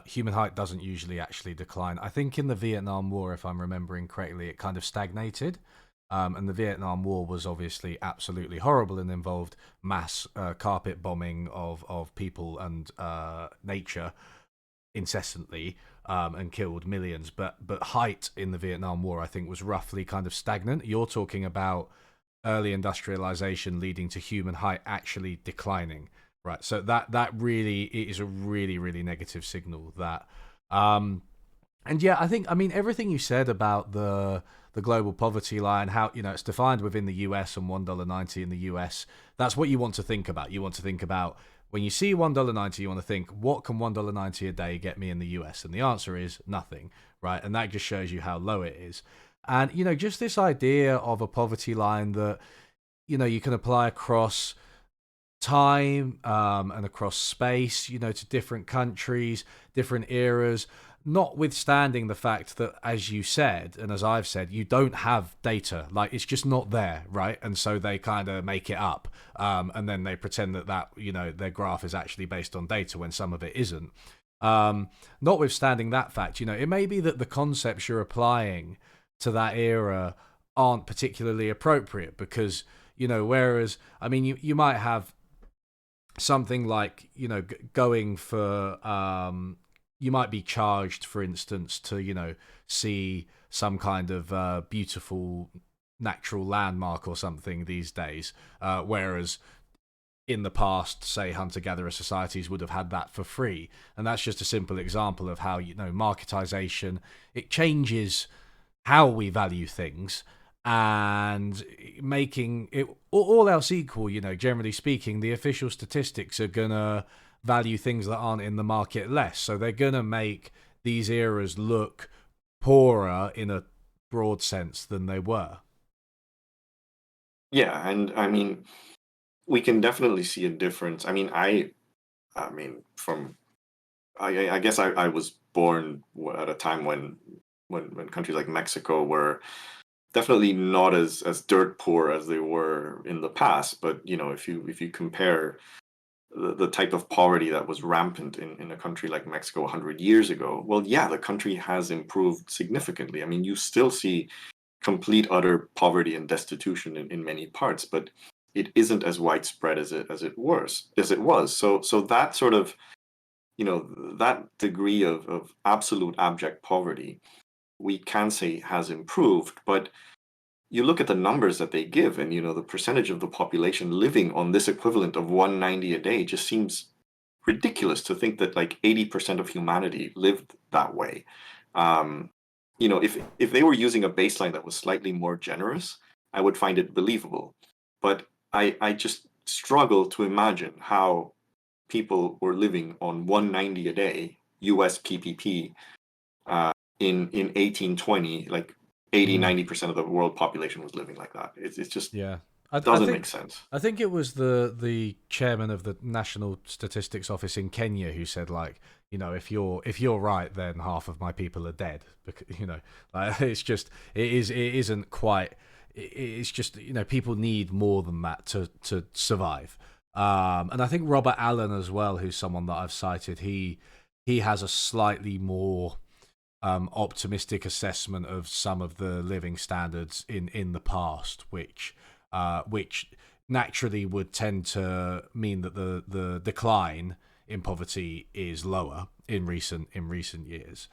Human height doesn't usually actually decline. I think in the Vietnam War, if I'm remembering correctly, it kind of stagnated. And the Vietnam War was obviously absolutely horrible and involved mass carpet bombing of people and nature incessantly, and killed millions. But height in the Vietnam War, I think, was roughly kind of stagnant. You're talking about early industrialization leading to human height actually declining, right? So that really is a really, really negative signal. That and yeah, I mean everything you said about the global poverty line, how it's defined within the US and $1.90 in the US. That's what you want to think about. You want to think about when you see $1.90, you want to think, what can $1.90 a day get me in the US? And the answer is nothing, right? And that just shows you how low it is. And just this idea of a poverty line that you can apply across time, and across space, to different countries, different eras, notwithstanding the fact that, as you said, and as I've said, you don't have data. Like, it's just not there, right? And so they kind of make it up, and then they pretend that their graph is actually based on data when some of it isn't. Notwithstanding that fact, it may be that the concepts you're applying to that era aren't particularly appropriate because, whereas, I mean, you might have something like going for you might be charged, for instance, to see some kind of beautiful natural landmark or something these days, whereas in the past, say, hunter-gatherer societies would have had that for free. And that's just a simple example of how marketization, it changes how we value things, and making it all else equal, generally speaking, the official statistics are gonna value things that aren't in the market less. So they're gonna make these eras look poorer in a broad sense than they were. Yeah, and I mean, we can definitely see a difference. I mean, from I guess I was born at a time when countries like Mexico were definitely not as dirt poor as they were in the past. But if you compare the type of poverty that was rampant in a country like Mexico 100 years ago, well, yeah, the country has improved significantly. I mean, you still see complete utter poverty and destitution in many parts, but it isn't as widespread as it was. So that sort of that degree of absolute abject poverty, we can say has improved, but you look at the numbers that they give, and the percentage of the population living on this equivalent of 190 a day just seems ridiculous to think that like 80% of humanity lived that way. Um, if they were using a baseline that was slightly more generous, I would find it believable. But I just struggle to imagine how people were living on 190 a day US PPP in 1820, like 80, Mm. 90% of the world population was living like that. It just Yeah, I doesn't make think sense. it was the chairman of the National Statistics Office in Kenya who said, like, if you're right, then half of my people are dead. Because, like, it isn't quite. It's just, people need more than that to survive. And I think Robert Allen as well, who's someone that I've cited, he has a slightly more optimistic assessment of some of the living standards in the past, which naturally would tend to mean that the decline in poverty is lower in recent years.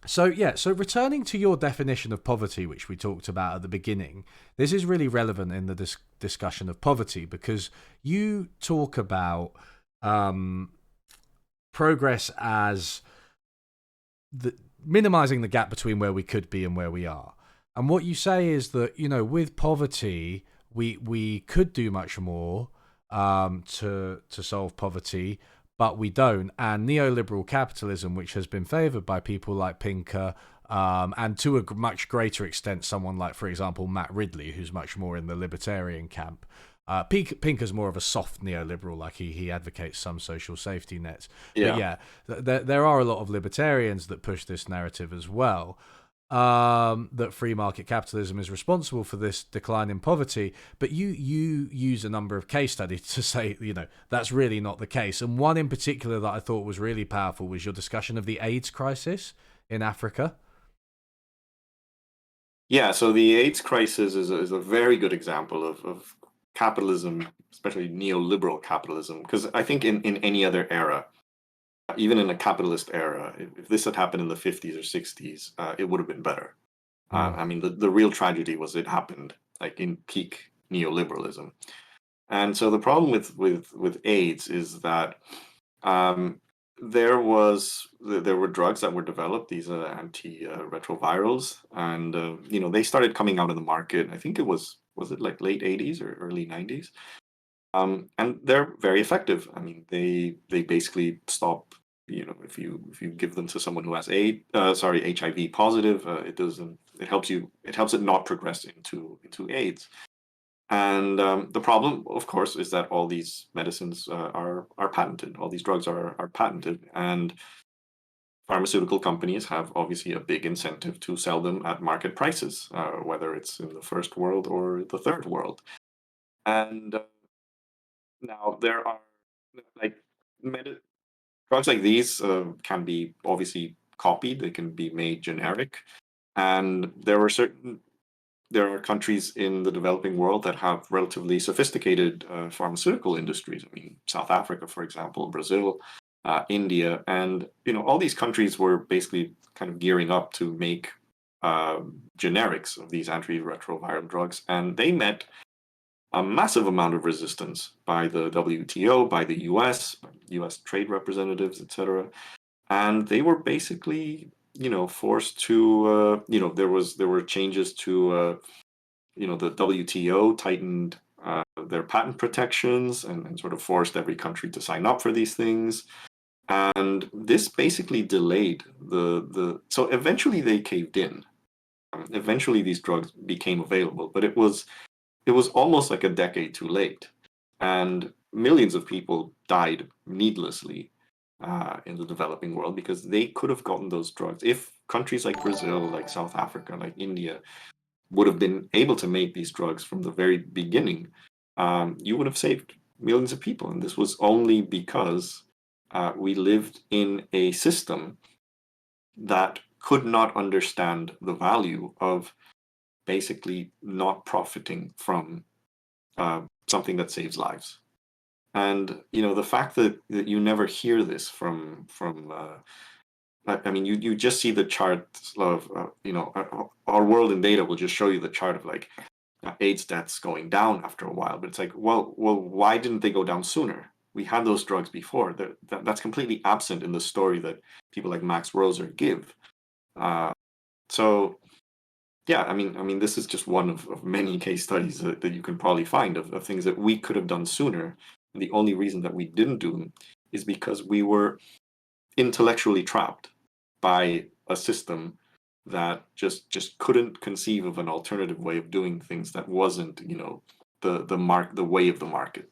So returning to your definition of poverty, which we talked about at the beginning, this is really relevant in the discussion of poverty because you talk about progress as the minimizing the gap between where we could be and where we are. And what you say is that, with poverty, we could do much more to solve poverty, but we don't. And neoliberal capitalism, which has been favored by people like Pinker, and to a much greater extent, someone like, for example, Matt Ridley, who's much more in the libertarian camp. Pinker's more of a soft neoliberal, like he advocates some social safety nets. But Yeah. yeah, there are a lot of libertarians that push this narrative as well, that free market capitalism is responsible for this decline in poverty. But you use a number of case studies to say, that's really not the case. And one in particular that I thought was really powerful was your discussion of the AIDS crisis in Africa. Yeah, so the AIDS crisis is a very good example of capitalism, especially neoliberal capitalism, because I think in any other era, even in a capitalist era, if this had happened in the 50s or 60s, it would have been better. Mm. I mean, the real tragedy was it happened like in peak neoliberalism. And so the problem with AIDS is that um, there were drugs that were developed, these antiretrovirals, and they started coming out in the market. I think was it like late 80s or early 90s, and they're very effective. I mean, they basically stop. If you give them to someone who has HIV positive, it helps it not progress into AIDS. And the problem, of course, is that all these medicines are patented. All these drugs are patented, and pharmaceutical companies have obviously a big incentive to sell them at market prices, whether it's in the first world or the third world. And now there are like medi- drugs like these can be obviously copied. They can be made generic, and there are countries in the developing world that have relatively sophisticated pharmaceutical industries. I mean, South Africa, for example, Brazil, India, and all these countries were basically kind of gearing up to make generics of these antiretroviral drugs, and they met a massive amount of resistance by the WTO, by the US, US trade representatives, etc. And they were basically, forced to, there were changes to the WTO tightened their patent protections and sort of forced every country to sign up for these things. And this basically delayed so eventually they caved in. Eventually these drugs became available, but it was almost like a decade too late. And millions of people died needlessly in the developing world because they could have gotten those drugs if countries like Brazil, like South Africa, like India would have been able to make these drugs from the very beginning. You would have saved millions of people. And this was only because we lived in a system that could not understand the value of basically not profiting from something that saves lives. And the fact that you never hear this from I mean, you just see the charts of, our world in data will just show you the chart of like AIDS deaths going down after a while. But it's like, well, why didn't they go down sooner? We had those drugs before. That's completely absent in the story that people like Max Roser give. So yeah, I mean, this is just one of many case studies that you can probably find of things that we could have done sooner. And the only reason that we didn't do them is because we were intellectually trapped by a system that just couldn't conceive of an alternative way of doing things that wasn't, the way of the market.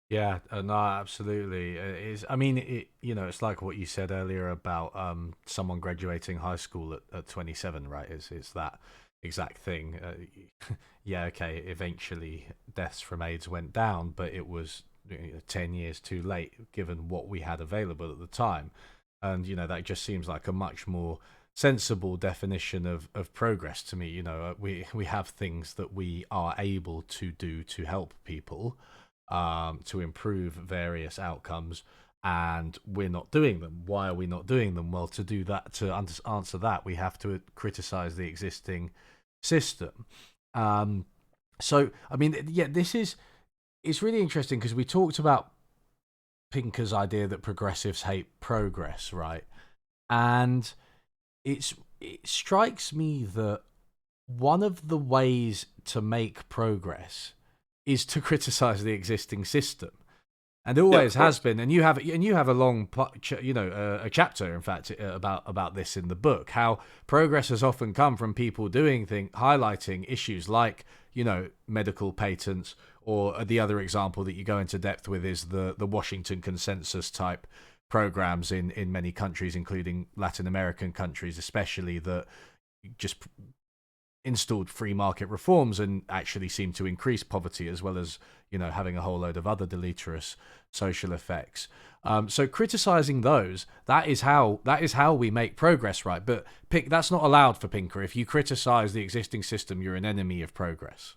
Yeah, no, absolutely. It is. I mean, it's like what you said earlier about someone graduating high school at 27, right? It's that exact thing. Yeah, okay. Eventually, deaths from AIDS went down, but it was 10 years too late given what we had available at the time, and that just seems like a much more sensible definition of progress to me. We have things that we are able to do to help people, to improve various outcomes, and we're not doing them. Why are we not doing them? Well, to do that, to answer that, we have to criticize the existing system. So, I mean, yeah, it's really interesting because we talked about Pinker's idea that progressives hate progress, right? And it strikes me that one of the ways to make progress is to criticize the existing system, and Yeah, of always has course. been. And you have a long a chapter, in fact, about this in the book, how progress has often come from people doing things, highlighting issues like medical patents, or the other example that you go into depth with is the Washington consensus type programs in many countries, including Latin American countries especially, that just installed free market reforms and actually seem to increase poverty, as well as having a whole load of other deleterious social effects. So criticizing those, that is how we make progress, right? But that's not allowed for Pinker. If you criticize the existing system, you're an enemy of progress.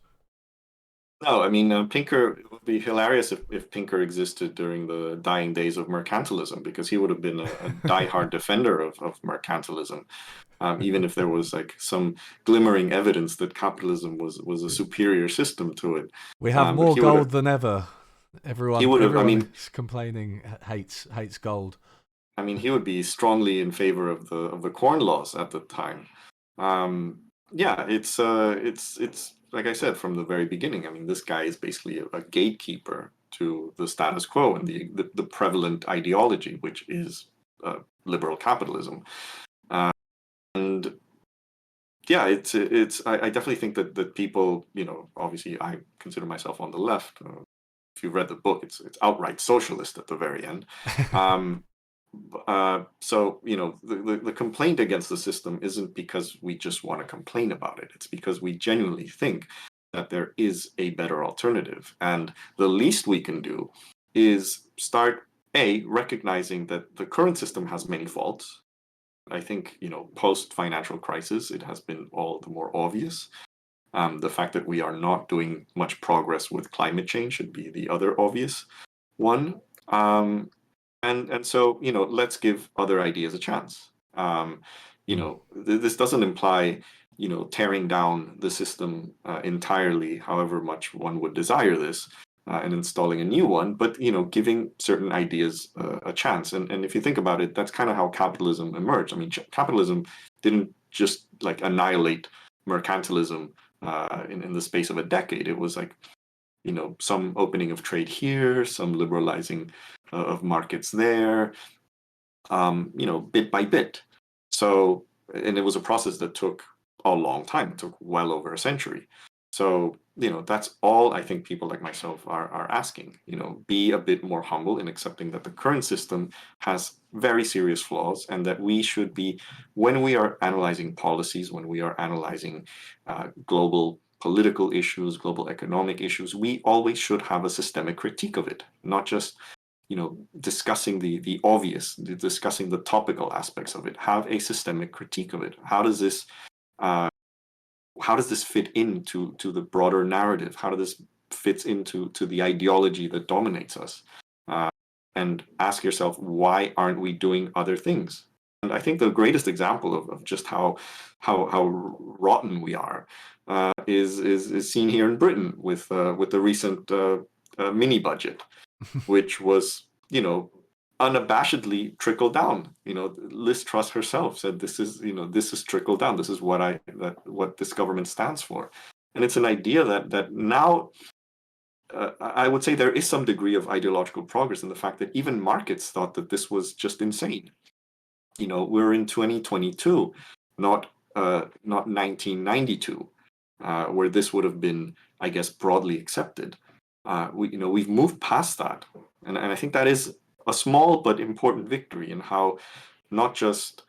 No, I mean, Pinker, it would be hilarious if Pinker existed during the dying days of mercantilism, because he would have been a diehard defender of mercantilism, even if there was like some glimmering evidence that capitalism was a superior system to it. We have But more gold than ever. he Everyone, would have, everyone is complaining, hates gold. he would be strongly in favor of the corn laws at the time. Yeah, it's like I said from the very beginning. I mean, this guy is basically a gatekeeper to the status quo and the prevalent ideology, which is liberal capitalism. And yeah, I definitely think that people, obviously I consider myself on the left. If you read the book, it's outright socialist at the very end. Um, so the complaint against the system isn't because we just want to complain about it. It's because we genuinely think that there is a better alternative, and the least we can do is start recognizing that the current system has many faults. I think post financial crisis it has been all the more obvious. The fact that we are not doing much progress with climate change should be the other obvious one. And so let's give other ideas a chance. Mm. This doesn't imply tearing down the system entirely, however much one would desire this, and installing a new one, but giving certain ideas a chance. And if you think about it, that's kind of how capitalism emerged. I mean, capitalism didn't just like annihilate mercantilism in the space of a decade. It was like some opening of trade here, some liberalizing of markets there, bit by bit. So, and it was a process that took a long time. It took well over a century. So, that's all I think people like myself are asking. Be a bit more humble in accepting that the current system has very serious flaws, and that we should be, when we are analyzing policies, when we are analyzing global political issues, global economic issues, we always should have a systemic critique of it, not just discussing the obvious, discussing the topical aspects of it. Have a systemic critique of it. Uh, how does this fit into the broader narrative? How does this fit into the ideology that dominates us? and ask yourself, why aren't we doing other things? And I think the greatest example of just how rotten we are is seen here in Britain with the recent mini budget, which was, unabashedly trickle down. Liz Truss herself said, this is trickle down. This is what this government stands for. And it's an idea that now I would say there is some degree of ideological progress in the fact that even markets thought that this was just insane. We're in 2022, not 1992, where this would have been, I guess, broadly accepted. We've moved past that, and I think that is a small but important victory in how not just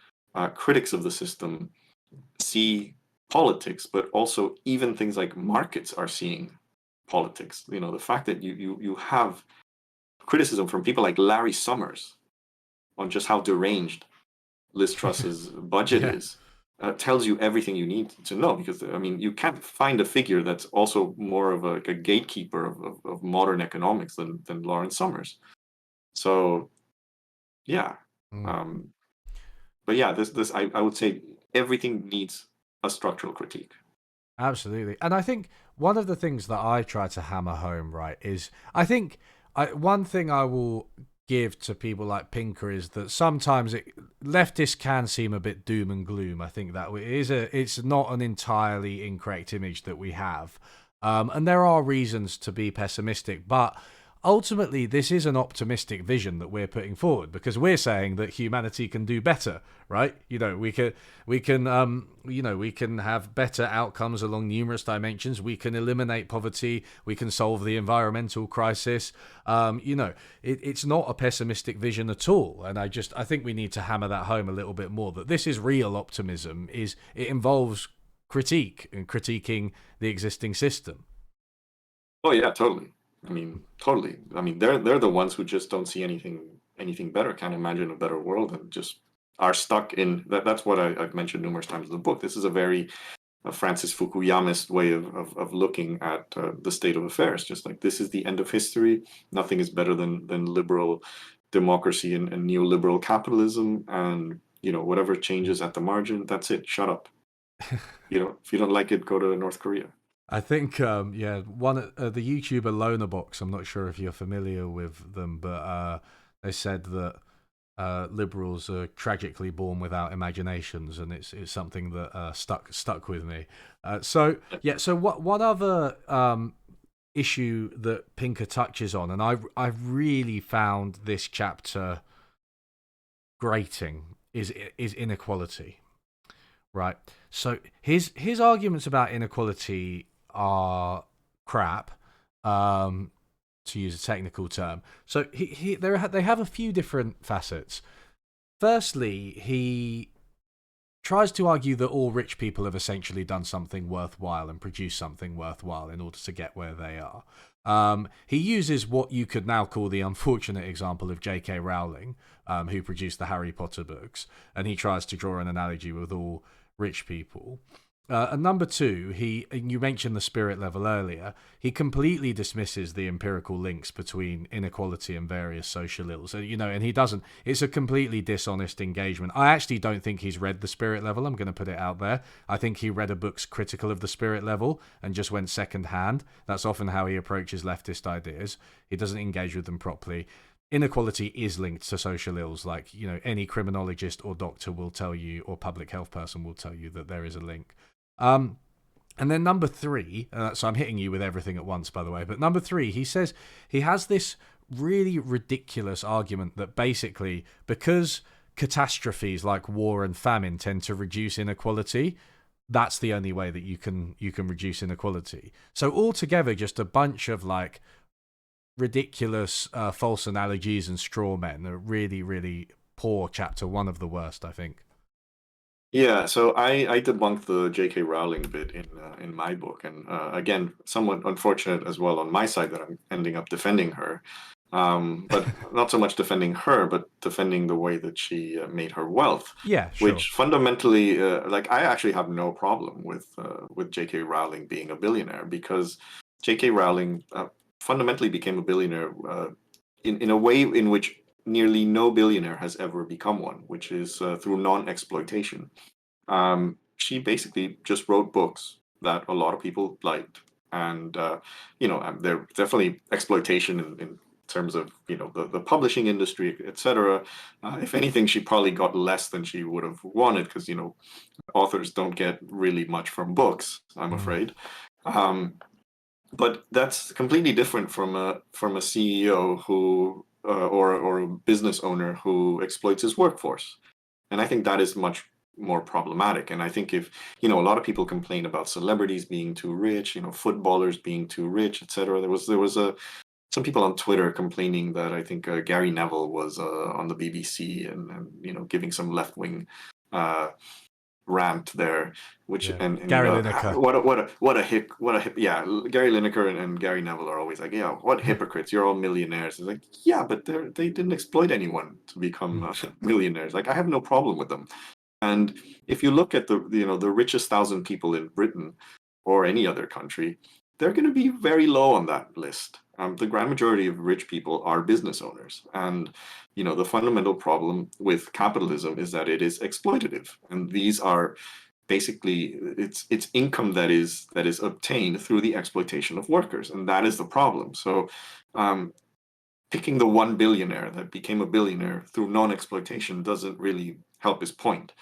critics of the system see politics, but also even things like markets are seeing politics. The fact that you have criticism from people like Larry Summers on just how deranged Liz Truss's budget Yeah. is tells you everything you need to know, because you can't find a figure that's also more of a gatekeeper of modern economics than Lawrence Summers. So yeah. Mm. But yeah, this I would say everything needs a structural critique. Absolutely. And I think one of the things that I try to hammer home, right, is I think one thing I will give to people like Pinker is that sometimes leftists can seem a bit doom and gloom. I think that it's not an entirely incorrect image that we have. And there are reasons to be pessimistic, but ultimately this is an optimistic vision that we're putting forward, because we're saying that humanity can do better, right? We can have better outcomes along numerous dimensions. We can eliminate poverty. We can solve the environmental crisis. It's not a pessimistic vision at all. And I think we need to hammer that home a little bit more, that this is real optimism. It involves critique and critiquing the existing system. Oh yeah, totally. Totally. They're the ones who just don't see anything better, can't imagine a better world, and just are stuck in that. That's what I've mentioned numerous times in the book. This is a very Francis Fukuyamist way of looking at the state of affairs. Just like, this is the end of history. Nothing is better than liberal democracy and neoliberal capitalism, and whatever changes at the margin, that's it. Shut up. If you don't like it, go to North Korea. I think, one the YouTuber Lonerbox, I'm not sure if you're familiar with them, but they said that liberals are tragically born without imaginations, and it's something that stuck with me. So what other issue that Pinker touches on, and I've really found this chapter grating, is inequality. Right. So his arguments about inequality are crap, to use a technical term. So they have a few different facets. Firstly, he tries to argue that all rich people have essentially done something worthwhile and produced something worthwhile in order to get where they are. He uses what you could now call the unfortunate example of J.K. Rowling, who produced the Harry Potter books, and he tries to draw an analogy with all rich people. And number two, you mentioned the spirit level earlier, he completely dismisses the empirical links between inequality and various social ills. And he doesn't, it's a completely dishonest engagement. I actually don't think he's read the spirit level. I'm going to put it out there. I think he read a book critical of the spirit level and just went second hand. That's often how he approaches leftist ideas. He doesn't engage with them properly. Inequality is linked to social ills. Like, any criminologist or doctor will tell you, or public health person will tell you, that there is a link. And then number three, so I'm hitting you with everything at once, by the way, but number three, he says he has this really ridiculous argument that basically, because catastrophes like war and famine tend to reduce inequality, that's the only way that you can reduce inequality. So altogether, just a bunch of like ridiculous false analogies and straw men. A really, really poor chapter, one of the worst, I think. Yeah, so I debunked the J.K. Rowling bit in my book, and again, somewhat unfortunate as well on my side that I'm ending up defending her, but not so much defending her, but defending the way that she made her wealth. Yeah, sure. Which fundamentally, I actually have no problem with J.K. Rowling being a billionaire, because J.K. Rowling fundamentally became a billionaire in a way in which nearly no billionaire has ever become one, which is through non-exploitation. She basically just wrote books that a lot of people liked, and there definitely exploitation in terms of the publishing industry, etc. If anything, she probably got less than she would have wanted, because authors don't get really much from books, I'm afraid. But that's completely different from a CEO who or a business owner who exploits his workforce. And I think that is much more problematic. And I think if, a lot of people complain about celebrities being too rich, footballers being too rich, etc. There was some people on Twitter complaining that I think Gary Neville was on the BBC and giving some left-wing rant there, which Yeah, and Gary Lineker. what a hip yeah, Gary Lineker and Gary Neville are always like, yeah, what hypocrites, you're all millionaires. It's like, yeah, but they didn't exploit anyone to become millionaires. Like, I have no problem with them. And if you look at the richest 1,000 people in Britain or any other country, they're going to be very low on that list. The grand majority of rich people are business owners, and the fundamental problem with capitalism is that it is exploitative, and these are basically it's income that is obtained through the exploitation of workers, and that is the problem. So picking the one billionaire that became a billionaire through non-exploitation doesn't really help his point.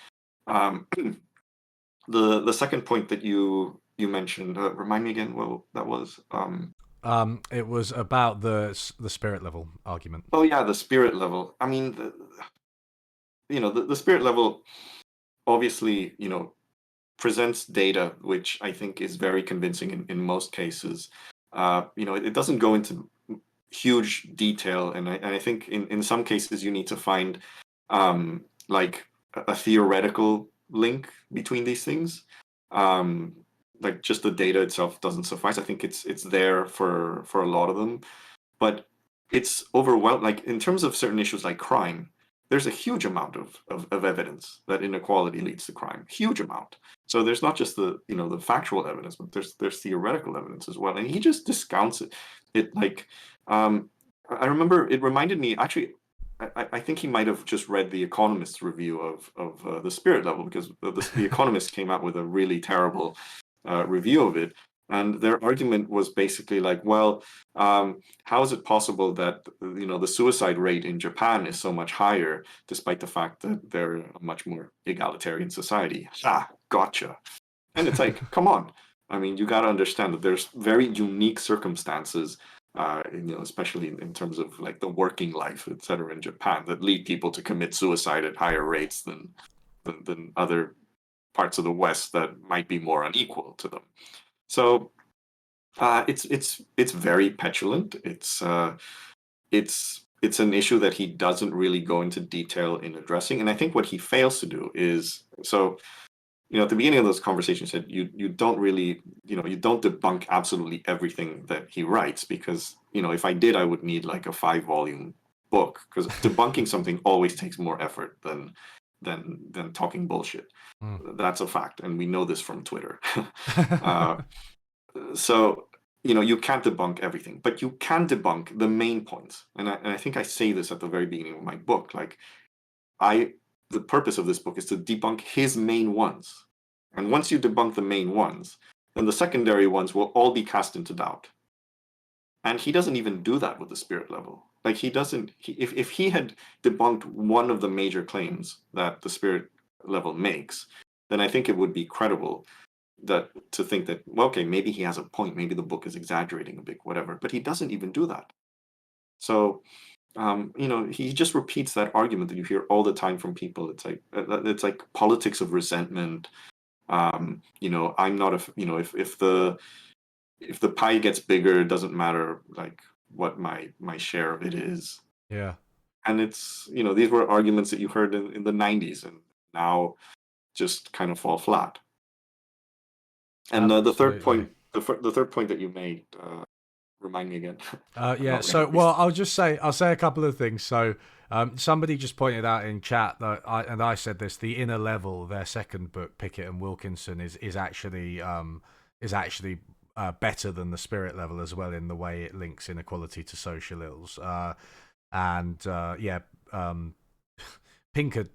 The second point that you mentioned, remind me again what that was. It was about the spirit level argument. Oh yeah, the spirit level. I mean, the spirit level obviously presents data which I think is very convincing in most cases. It doesn't go into huge detail, and I think in some cases you need to find like a theoretical link between these things. Like, just the data itself doesn't suffice. I think it's there for a lot of them, but it's overwhelmed. Like, in terms of certain issues like crime, there's a huge amount of evidence that inequality leads to crime. Huge amount. So there's not just the factual evidence, but there's theoretical evidence as well. And he just discounts it. I remember it reminded me, actually. I think he might have just read the Economist's review of the spirit level, because the Economist came out with a really terrible review of it. And their argument was basically like, well, how is it possible that the suicide rate in Japan is so much higher, despite the fact that they're a much more egalitarian society? Ah, gotcha. And it's like, come on. I mean, you got to understand that there's very unique circumstances, especially in terms of like the working life, et cetera, in Japan, that lead people to commit suicide at higher rates than other parts of the West that might be more unequal to them. So it's very petulant. It's an issue that he doesn't really go into detail in addressing, and I think what he fails to do is, so at the beginning of this conversation, said you don't really you don't debunk absolutely everything that he writes, because if I did, I would need like a 5-volume book, because debunking something always takes more effort than talking bullshit. That's a fact, and we know this from Twitter. So you can't debunk everything, but you can debunk the main points, and I think I say this at the very beginning of my book. Like, the purpose of this book is to debunk his main ones, and once you debunk the main ones, then the secondary ones will all be cast into doubt. And he doesn't even do that with the spirit level. Like, he doesn't. If he had debunked one of the major claims that the spirit level makes, then I think it would be credible to think that, well, okay, maybe he has a point, maybe the book is exaggerating a bit, whatever. But he doesn't even do that. So he just repeats that argument that you hear all the time from people. It's like politics of resentment. I'm not if the pie gets bigger, it doesn't matter like what my share of it is. Yeah. And it's these were arguments that you heard in the 90s, and now just kind of fall flat. And the third point, the third point that you made, remind me again. Yeah. So, well, I'll say a couple of things. So, somebody just pointed out in chat that I said this: the Inner Level, their second book, Pickett and Wilkinson, is actually better than the Spirit Level as well, in the way it links inequality to social ills. And Pinker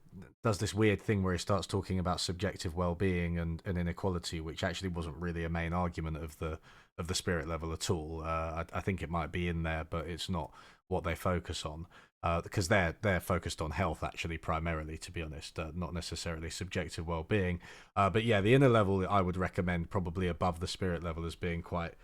does this weird thing where he starts talking about subjective well-being and inequality, which actually wasn't really a main argument of the spirit level at all. I think it might be in there, but it's not what they focus on, because they're focused on health actually primarily, to be honest, not necessarily subjective well-being. But yeah, the inner level I would recommend probably above the spirit level as being quite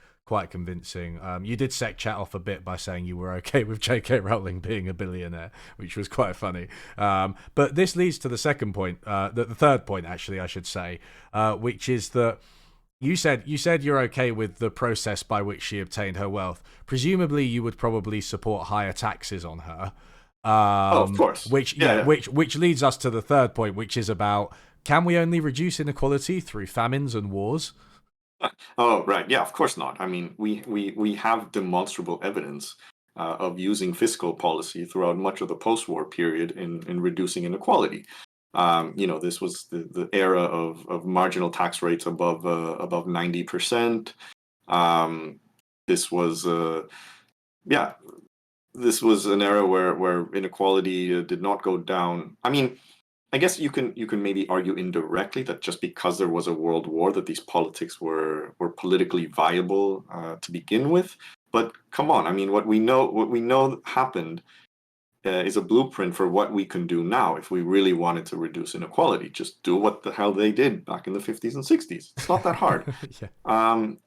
convincing. You did set chat off a bit by saying you were okay with J.K. Rowling being a billionaire, which was quite funny. But this leads to the second point, the third point, actually, I should say, which is that you said you're okay with the process by which she obtained her wealth. Presumably, you would probably support higher taxes on her. Oh, of course. Which Yeah, yeah, yeah. which leads us to the third point, which is about, can we only reduce inequality through famines and wars? Oh, right. Yeah, of course not. I mean, we have demonstrable evidence of using fiscal policy throughout much of the post-war period in reducing inequality. This was the era of marginal tax rates above 90%. Um, this was yeah, this was an era where inequality did not go down. I mean, I guess you can maybe argue indirectly that just because there was a world war, that these politics were politically viable to begin with. But come on, I mean, what we know happened is a blueprint for what we can do now if we really wanted to reduce inequality. Just do what the hell they did back in the 50s and 60s. It's not that hard. Yeah.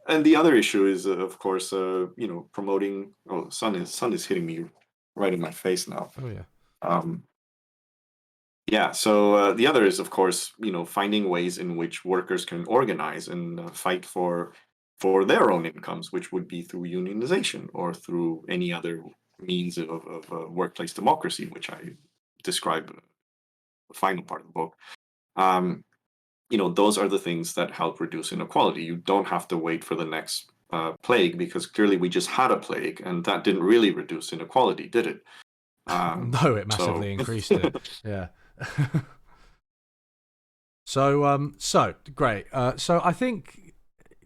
And the other issue is, of course, promoting. Oh, sun is hitting me right in my face now. Oh yeah. Um, yeah, so the other is, of course, finding ways in which workers can organize and fight for their own incomes, which would be through unionization or through any other means of workplace democracy, which I describe in the final part of the book. Um, those are the things that help reduce inequality. You don't have to wait for the next plague, because clearly we just had a plague, and that didn't really reduce inequality, did it? No, it So massively increased it. Yeah. So great. So I think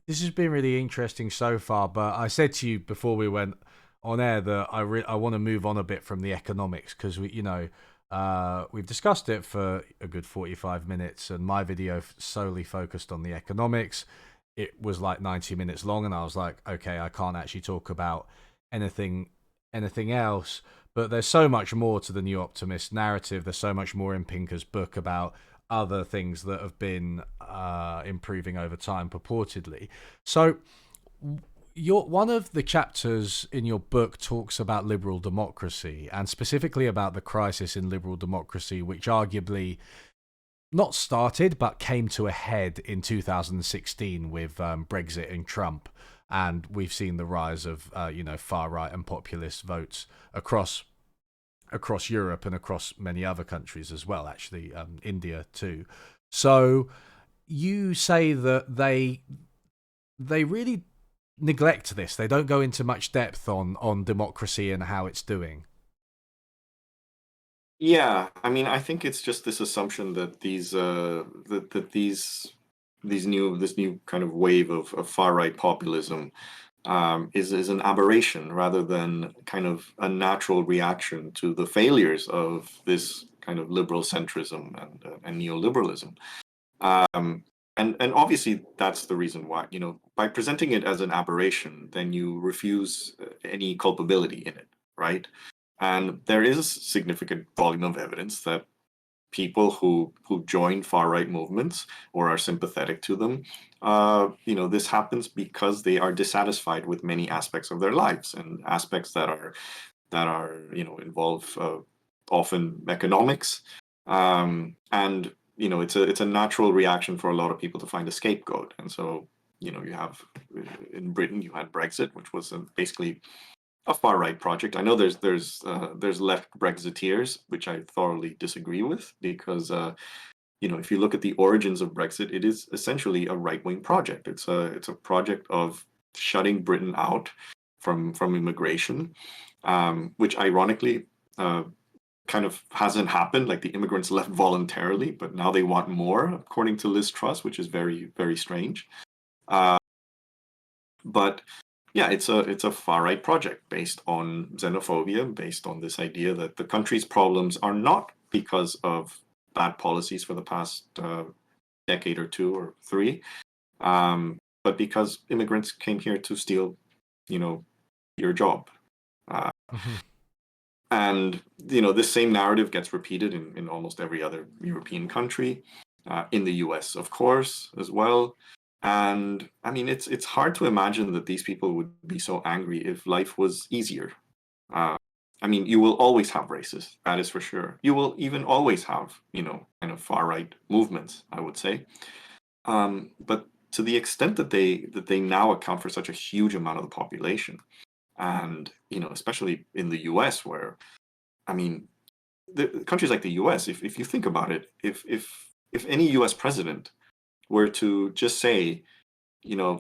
this has been really interesting so far. But I said to you before we went on air that I want to move on a bit from the economics, because we've discussed it for a good 45 minutes, and my video solely focused on the economics. It was like 90 minutes long, and I was like, okay, I can't actually talk about anything else. But there's so much more to the New Optimist narrative. There's so much more in Pinker's book about other things that have been improving over time, purportedly. So, one of the chapters in your book talks about liberal democracy, and specifically about the crisis in liberal democracy, which arguably not started but came to a head in 2016 with Brexit and Trump. And we've seen the rise of far right and populist votes across Europe and across many other countries as well, actually, India too. So you say that they really neglect this. They don't go into much depth on democracy and how it's doing. Yeah, I mean, I think it's just this assumption that this new kind of wave of far right populism is an aberration rather than kind of a natural reaction to the failures of this kind of liberal centrism and neoliberalism. Um, and obviously that's the reason why, by presenting it as an aberration, then you refuse any culpability in it, right? And there is a significant volume of evidence that people who join far right movements or are sympathetic to them, this happens because they are dissatisfied with many aspects of their lives, and aspects that are involve often economics, and it's a natural reaction for a lot of people to find a scapegoat. And so you have, in Britain, you had Brexit, which was basically a far right project. I know there's left Brexiteers, which I thoroughly disagree with, because if you look at the origins of Brexit, it is essentially a right wing project. It's a project of shutting Britain out from immigration, which ironically kind of hasn't happened. Like, the immigrants left voluntarily, but now they want more, according to Liz Truss, which is very very strange. Uh, but yeah, it's a far right project based on xenophobia, based on this idea that the country's problems are not because of bad policies for the past decade or two or three, but because immigrants came here to steal, you know, your job. Uh, Mhm. and this same narrative gets repeated in almost every other European country, in the US, of course, as well. And I mean, it's hard to imagine that these people would be so angry if life was easier. Uh, I mean, you will always have racists, that is for sure. You will even always have, kind of far right movements, I would say. But to the extent that they now account for such a huge amount of the population, and especially in the U.S., where I mean, the countries like the U.S., if you think about it, if any U.S. president were to just say,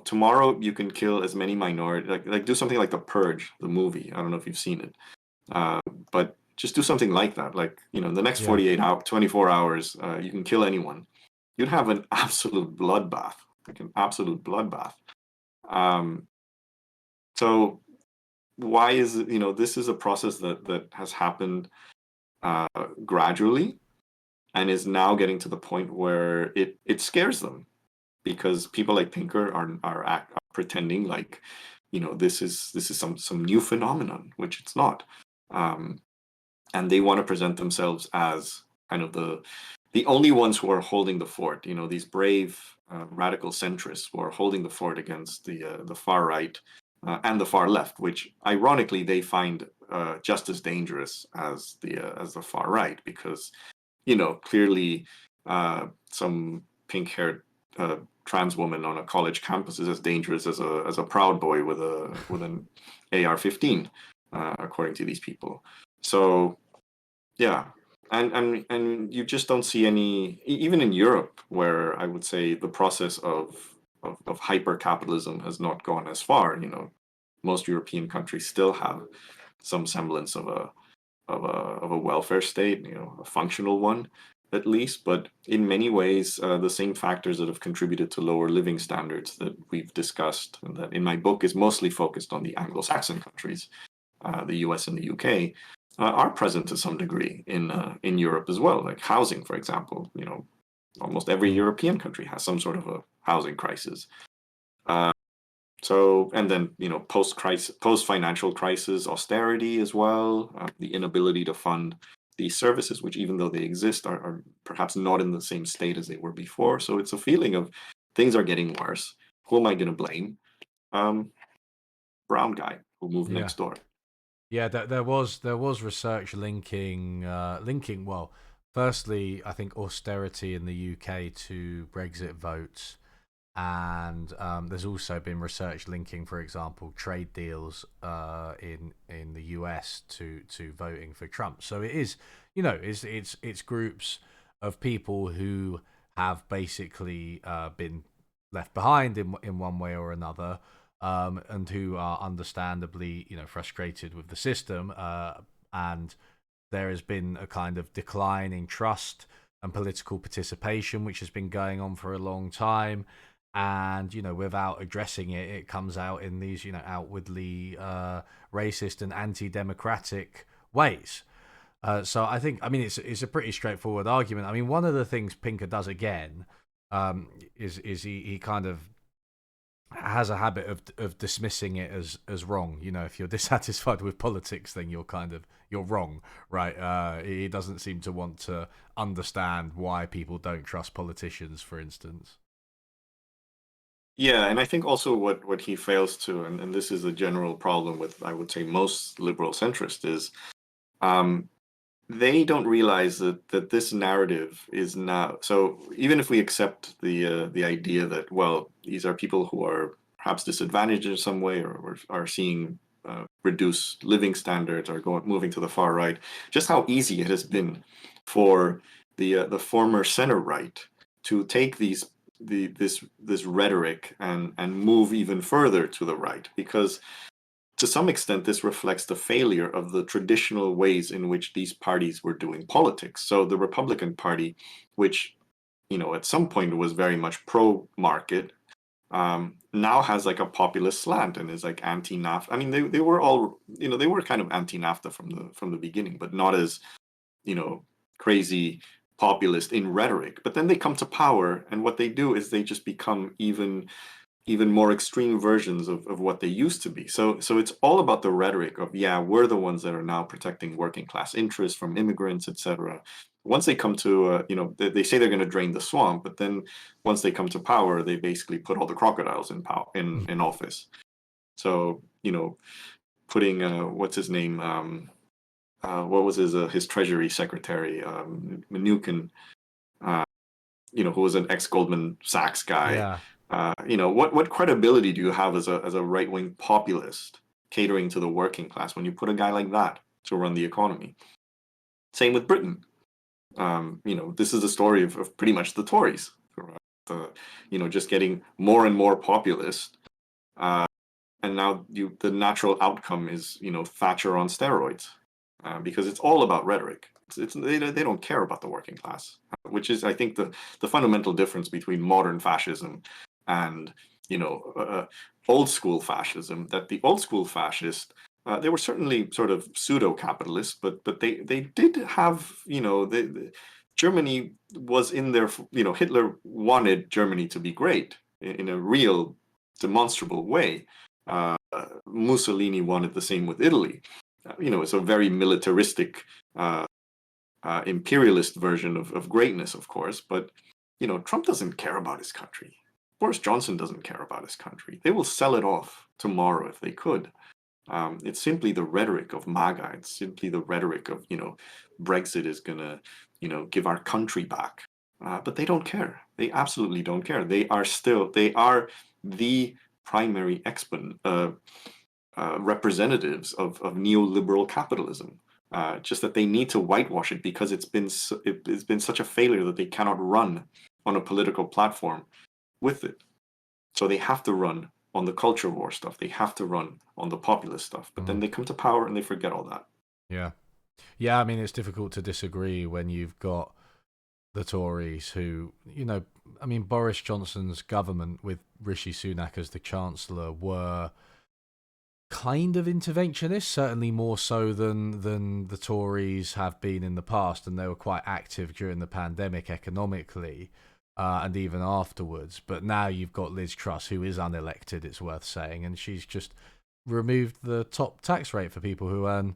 tomorrow you can kill as many minority, like do something like The Purge, the movie. I don't know if you've seen it, uh, but just do something like that. Like, in the next Yeah. 24 hours, you can kill anyone. You'd have an absolute bloodbath, like an absolute bloodbath. Um, so why is it, this is a process that has happened uh, gradually and is now getting to the point where it scares them, because people like Pinker are pretending like, this is some new phenomenon, which it's not. Um, and they want to present themselves as kind of the only ones who are holding the fort. These brave radical centrists who are holding the fort against the far right and the far left, which ironically they find just as dangerous as the far right, because clearly some pink-haired trans woman on a college campus is as dangerous as a Proud Boy with an AR-15, according to these people. So yeah, and you just don't see any, even in Europe, where I would say the process of hyper capitalism has not gone as far. Most European countries still have some semblance of a welfare state, a functional one at least. But in many ways, the same factors that have contributed to lower living standards that we've discussed, and that in my book is mostly focused on the Anglo-Saxon countries, the US and the UK, are present to some degree in Europe as well. Like housing, for example, almost every Mm. European country has some sort of a housing crisis. Uh, so, and then, post-crisis, post-financial crisis, austerity as well, the inability to fund these services, which even though they exist, are perhaps not in the same state as they were before. So it's a feeling of things are getting worse. Who am I going to blame? Um, Brown guy who moved Yeah. next door. Yeah, there was research linking well, firstly, I think austerity in the UK to Brexit votes, and there's also been research linking, for example, trade deals in the US to voting for Trump. So it is, it's groups of people who have basically been left behind in one way or another, and who are understandably, frustrated with the system, and there has been a kind of decline in trust and political participation, which has been going on for a long time. And without addressing it, it comes out in these outwardly racist and anti-democratic ways. So I think, I mean, it's a pretty straightforward argument. I mean, one of the things Pinker does again, is he kind of has a habit of dismissing it as wrong. If you're dissatisfied with politics, then you're wrong, right? He doesn't seem to want to understand why people don't trust politicians, for instance. Yeah, and I think also what he fails to, and this is a general problem with, I would say, most liberal centrists, is um, they don't realize that this narrative is now. So even if we accept the idea that, well, these are people who are perhaps disadvantaged in some way, or are seeing reduced living standards, or moving to the far right, just how easy it has been for the former center right to take this rhetoric and move even further to the right, because to some extent, this reflects the failure of the traditional ways in which these parties were doing politics. So the Republican Party, which, at some point was very much pro-market, now has like a populist slant and is like anti-NAFTA. I mean, they were all, they were kind of anti-NAFTA from the beginning, but not as, crazy populist in rhetoric. But then they come to power, and what they do is they just become even more extreme versions of what they used to be. So it's all about the rhetoric of, yeah, we're the ones that are now protecting working class interests from immigrants, etc. Once they come to, they say they're going to drain the swamp, but then once they come to power, they basically put all the crocodiles in power in office. So putting what's his name, what was his Treasury Secretary, Mnuchin, who was an ex-Goldman Sachs guy. Yeah. What credibility do you have as a right-wing populist catering to the working class when you put a guy like that to run the economy? Same with Britain. This is the story of pretty much the Tories, just getting more and more populist. And now the natural outcome is, Thatcher on steroids, because it's all about rhetoric. They don't care about the working class, which is, I think, the fundamental difference between modern fascism and old school fascism. That the old school fascist, they were certainly sort of pseudo capitalists, but they did have, Germany was in their, Hitler wanted Germany to be great in a real demonstrable way. Mussolini wanted the same with Italy. It's a very militaristic, imperialist version of greatness, of course. But Trump doesn't care about his country. Boris Johnson doesn't care about his country. They will sell it off tomorrow if they could. It's simply the rhetoric of MAGA. It's simply the rhetoric of Brexit is gonna give our country back. But they don't care. They absolutely don't care. They are the primary representatives of neoliberal capitalism. Just that they need to whitewash it because it's been such a failure that they cannot run on a political platform with it. So they have to run on the culture war stuff. They have to run on the populist stuff. But then they come to power and they forget all that. Yeah. Yeah, I mean, it's difficult to disagree when you've got the Tories who, I mean, Boris Johnson's government with Rishi Sunak as the Chancellor were kind of interventionist, certainly more so than the Tories have been in the past, and they were quite active during the pandemic economically, and even afterwards. But now you've got Liz Truss, who is unelected, it's worth saying, and she's just removed the top tax rate for people who earn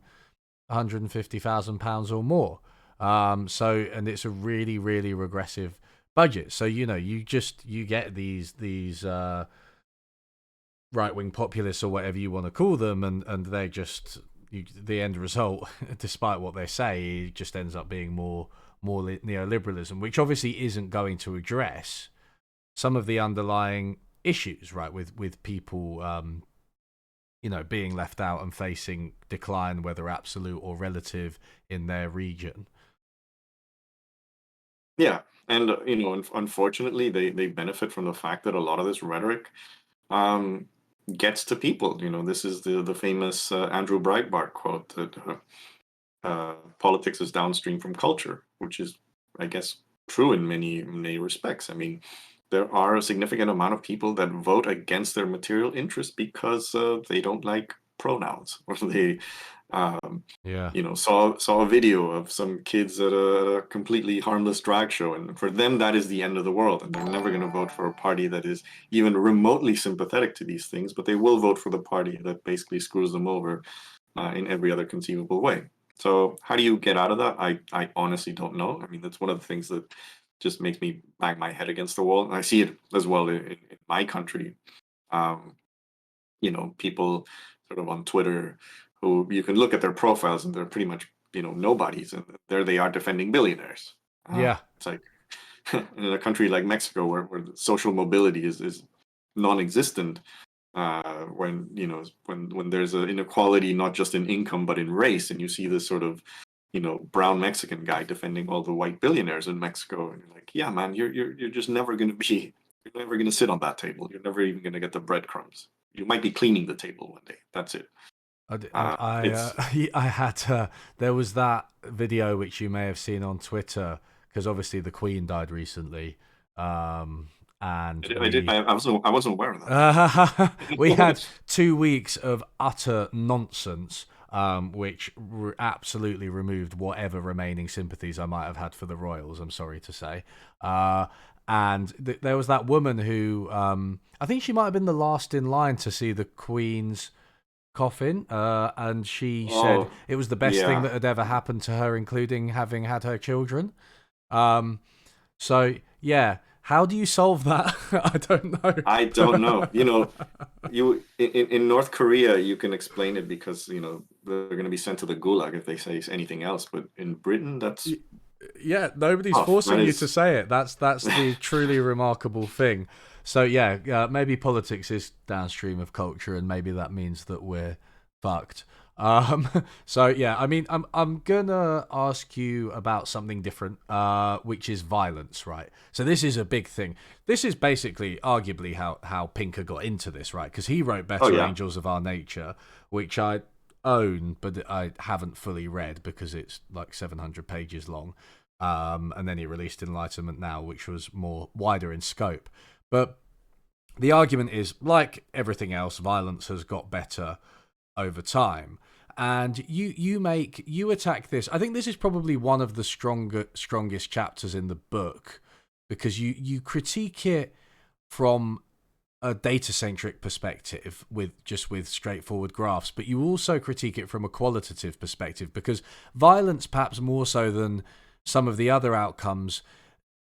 £150,000 or more. And it's a really, really regressive budget. So you get these right-wing populists or whatever you want to call them, and they just the end result, despite what they say, just ends up being more neoliberalism, which obviously isn't going to address some of the underlying issues, right? With people, being left out and facing decline, whether absolute or relative, in their region. Yeah, and unfortunately, they benefit from the fact that a lot of this rhetoric gets to people. This is the famous Andrew Breitbart quote that politics is downstream from culture, which is, I guess, true in many respects. I mean, there are a significant amount of people that vote against their material interests because they don't like pronouns, or they saw a video of some kids at a completely harmless drag show, and for them that is the end of the world, and they're never going to vote for a party that is even remotely sympathetic to these things, but they will vote for the party that basically screws them over in every other conceivable way. So how do you get out of that? I honestly don't know. I mean, that's one of the things that just makes me bang my head against the wall, and I see it as well in my country. People sort of on Twitter who you can look at their profiles and they're pretty much nobodies, and there they are defending billionaires. It's like in a country like Mexico where social mobility is non-existent, when there's an inequality not just in income but in race, and you see this sort of brown Mexican guy defending all the white billionaires in Mexico, and you're like, yeah, man, you're just never going to be, you're never going to sit on that table. You're never even going to get the breadcrumbs. You might be cleaning the table one day. That's it. I had there was that video which you may have seen on Twitter, because obviously the Queen died recently, and I did. we I wasn't aware of we had that. 2 weeks of utter nonsense, which absolutely removed whatever remaining sympathies I might have had for the royals. I'm sorry to say. And there was that woman who, I think she might have been the last in line to see the Queen's coffin, and she said Oh, it was the best thing yeah. that had ever happened to her, including having had her children. Um, so yeah, how do you solve that? I don't I don't know. You know. know, in North Korea, you can explain it because they're going to be sent to the gulag if they say anything else. But in Britain, that's Yeah, nobody's tough. That forcing you to is, say it. That's the truly remarkable thing. So yeah, maybe politics is downstream of culture, and maybe that means that we're fucked. Um, so yeah, I mean, I'm gonna ask you about something different, which is violence, right? So this is a big thing. This is basically, arguably, how Pinker got into this, right? Because he wrote oh Better yeah, Angels of Our Nature, which I own, but I haven't fully read because it's like 700 pages long. And then he released Enlightenment Now, which was more wider in scope. But the argument is, like everything else, violence has got better over time. And you attack this. I think this is probably one of the strongest chapters in the book, because you critique it from a data centric perspective with straightforward graphs, but you also critique it from a qualitative perspective, because violence, perhaps more so than some of the other outcomes,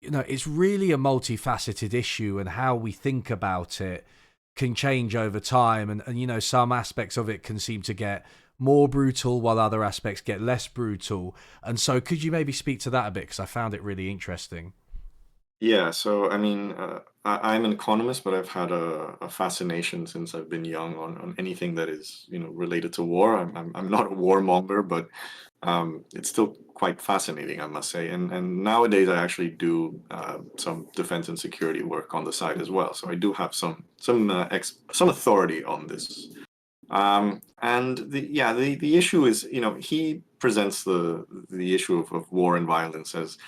it's really a multifaceted issue, and how we think about it can change over time. And some aspects of it can seem to get more brutal while other aspects get less brutal. And so could you maybe speak to that a bit? Because I found it really interesting. yeah. So I mean, I'm an economist, but I've had a fascination since I've been young on anything that is related to war. I'm not a warmonger, but it's still quite fascinating, I must say. And nowadays, I actually do some defense and security work on the side as well. So I do have some authority on this. And the issue is, he presents the issue of war and violence as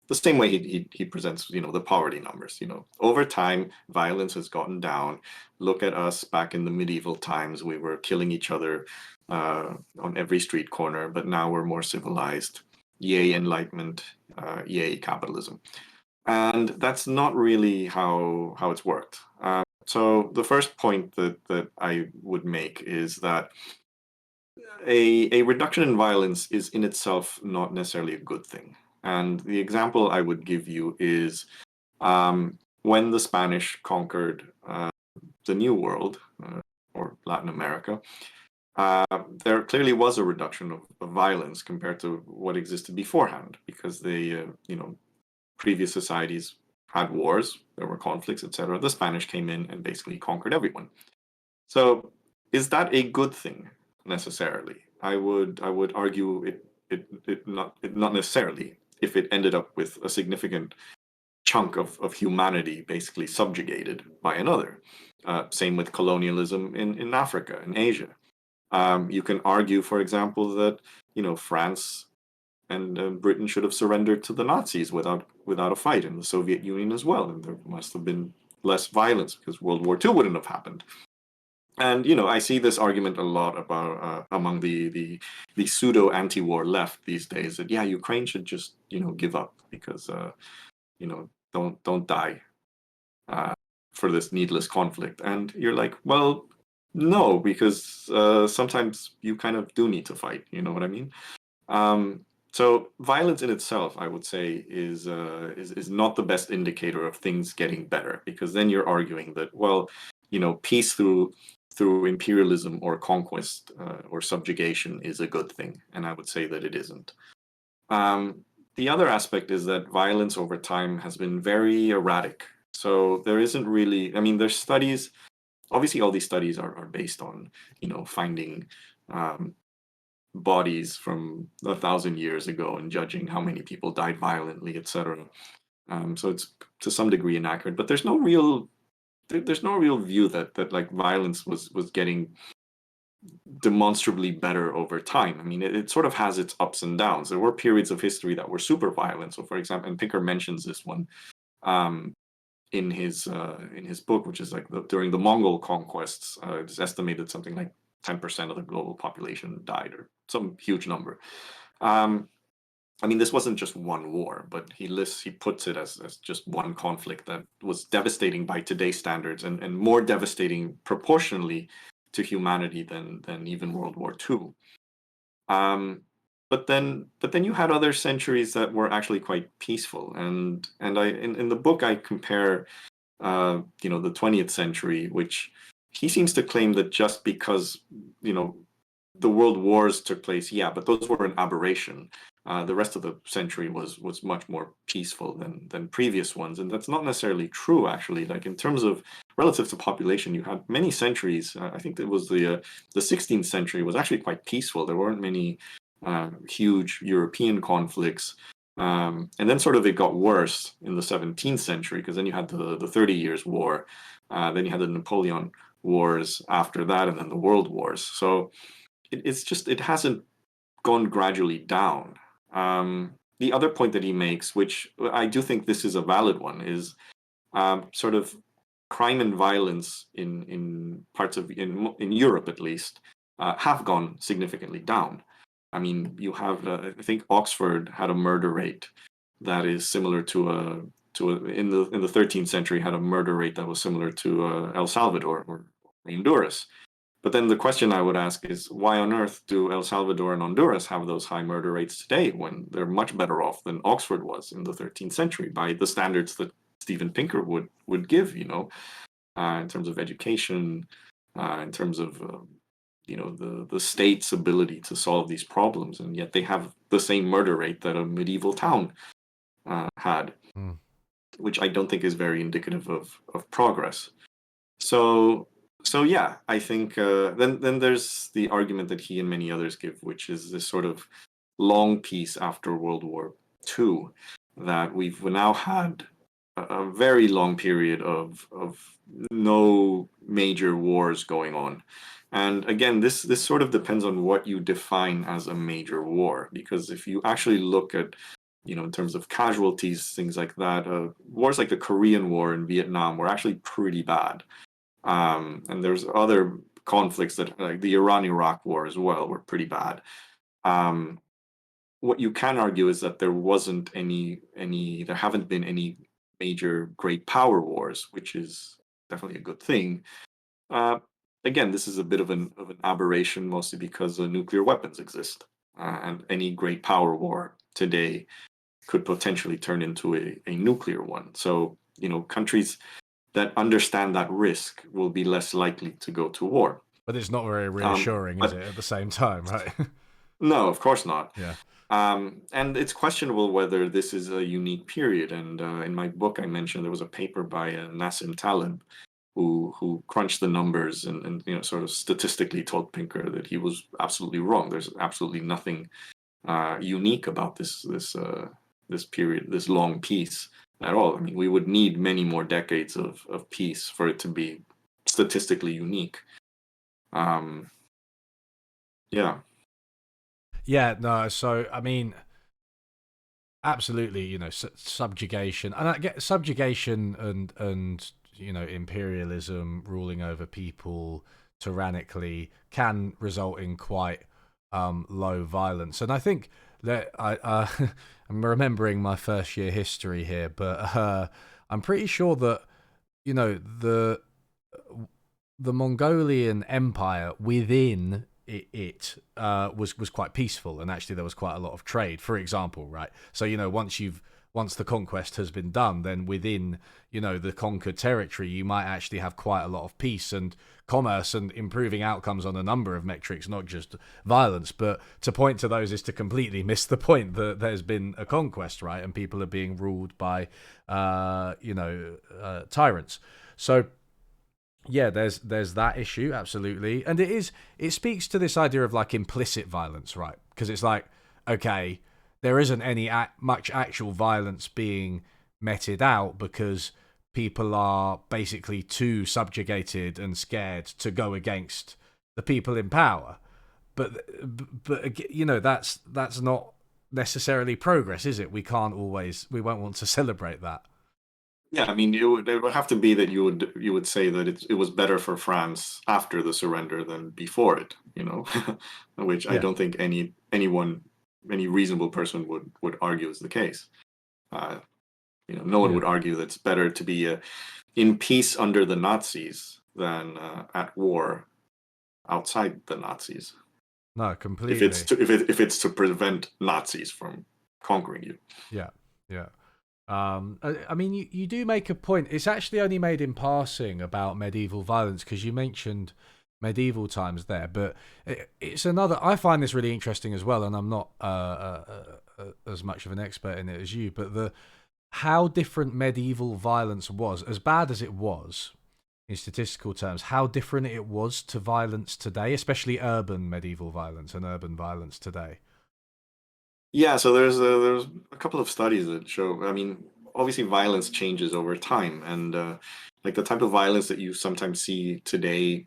the same way he presents, the poverty numbers. Over time, violence has gotten down. Look at us back in the medieval times. We were killing each other on every street corner, but now we're more civilized. Yay, enlightenment. Yay, capitalism. And that's not really how it's worked. So the first point that I would make is that a reduction in violence is in itself not necessarily a good thing. And the example I would give you is when the Spanish conquered the New World or Latin America, uh, there clearly was a reduction of violence compared to what existed beforehand, because previous societies had wars, there were conflicts, etc. The Spanish came in and basically conquered everyone. So, is that a good thing necessarily? I would argue it not necessarily, if it ended up with a significant chunk of humanity basically subjugated by another. Same with colonialism in Africa and Asia. You can argue, for example, that France and Britain should have surrendered to the Nazis without a fight, and the Soviet Union as well, and there must have been less violence because World War II wouldn't have happened. And I see this argument a lot about among the pseudo anti-war left these days, that yeah, Ukraine should just give up because don't die for this needless conflict. And you're like, well, no, because sometimes you kind of do need to fight. You know what I mean? So violence in itself, I would say, is not the best indicator of things getting better, because then you're arguing that, well, peace through imperialism or conquest or subjugation is a good thing, and I would say that it isn't. Um, the other aspect is that violence over time has been very erratic. So there isn't really, I mean, there's studies, obviously all these studies are based on, finding um, bodies from 1,000 years ago and judging how many people died violently, etc. So it's to some degree inaccurate, but there's no real view that like violence was getting demonstrably better over time. I mean, it sort of has its ups and downs. There were periods of history that were super violent. So, for example, and Pinker mentions this one. Um, in his book, which is like during the Mongol conquests, it's estimated something like 10% of the global population died, or some huge number. Um, I mean, this wasn't just one war, but he puts it as just one conflict that was devastating by today's standards, and more devastating proportionally to humanity than even World War II. Um, but then you had other centuries that were actually quite peaceful, and in the book I compare the 20th century, which he seems to claim that just because you know the world wars took place, yeah, but those were an aberration. The rest of the century was much more peaceful than previous ones, and that's not necessarily true. Actually, like in terms of relative to population, you had many centuries. I think it was the 16th century was actually quite peaceful. There weren't many huge European conflicts. And then sort of it got worse in the 17th century, because then you had the 30 Years' War, then you had the Napoleon Wars after that, and then the World Wars. So it hasn't gone gradually down. The other point that he makes, which I do think this is a valid one, is sort of crime and violence in parts of in Europe at least have gone significantly down. I mean, you have I think Oxford had a murder rate that is similar in the 13th century had a murder rate that was similar to El Salvador or Honduras. But then the question I would ask is, why on earth do El Salvador and Honduras have those high murder rates today when they're much better off than Oxford was in the 13th century by the standards that Steven Pinker would give, in terms of education, in terms of the state's ability to solve these problems, and yet they have the same murder rate that a medieval town had, Mm. which I don't think is very indicative of progress. So so yeah, I think then there's the argument that he and many others give, which is this sort of long peace after World War II, that we've now had a very long period of no major wars going on. And again, this sort of depends on what you define as a major war, because if you actually look at in terms of casualties, things like that, wars like the Korean War and Vietnam were actually pretty bad. And there's other conflicts that, like the Iran-Iraq War as well, were pretty bad. Um, what you can argue is that there haven't been any major great power wars, which is definitely a good thing. Uh, Again, this is a bit of an aberration, mostly because nuclear weapons exist, and any great power war today could potentially turn into a nuclear one. So countries that understand that risk will be less likely to go to war. But it's not very Um, reassuring, is but it, at the same time, right? no, of course not. Yeah. And it's questionable whether this is a unique period. And in my book, I mentioned there was a paper by Nassim Taleb who crunched the numbers and sort of statistically told Pinker that he was absolutely wrong. There's absolutely nothing unique about this period, this long peace at all. I mean, we would need many more decades of peace for it to be statistically unique. Um, yeah. Yeah, no, so, I mean, absolutely, subjugation. And I get subjugation and imperialism, ruling over people tyrannically, can result in quite low violence. And I think that I'm remembering my first year history here, but I'm pretty sure that you know the the Mongolian Empire within it was quite peaceful, and actually there was quite a lot of trade, for example, right? So once the conquest has been done, then within the conquered territory, you might actually have quite a lot of peace and commerce and improving outcomes on a number of metrics, not just violence. But to point to those is to completely miss the point that there's been a conquest, right? And people are being ruled by tyrants. So yeah, there's that issue, absolutely. And it speaks to this idea of like implicit violence, right? Because it's like, okay, there isn't any much actual violence being meted out because people are basically too subjugated and scared to go against the people in power. But that's not necessarily progress, is it? We won't want to celebrate that. Yeah, I mean, it would have to be that you would say that it was better for France after the surrender than before it, which I Yeah, don't think any reasonable person would argue is the case. Uh, no one yeah. would argue that it's better to be in peace under the Nazis than at war outside the Nazis. No, If it's completely. to if it's to prevent Nazis from conquering you. Yeah, yeah. I mean, you do make a point. It's actually only made in passing about medieval violence because you mentioned medieval times there, but it's another. I find this really interesting as well, and I'm not as much of an expert in it as you, but the how different medieval violence was, as bad as it was in statistical terms, how different it was to violence today, especially urban medieval violence and urban violence today. Yeah, so there's a couple of studies that show. I mean, obviously, violence changes over time, and like the type of violence that you sometimes see today,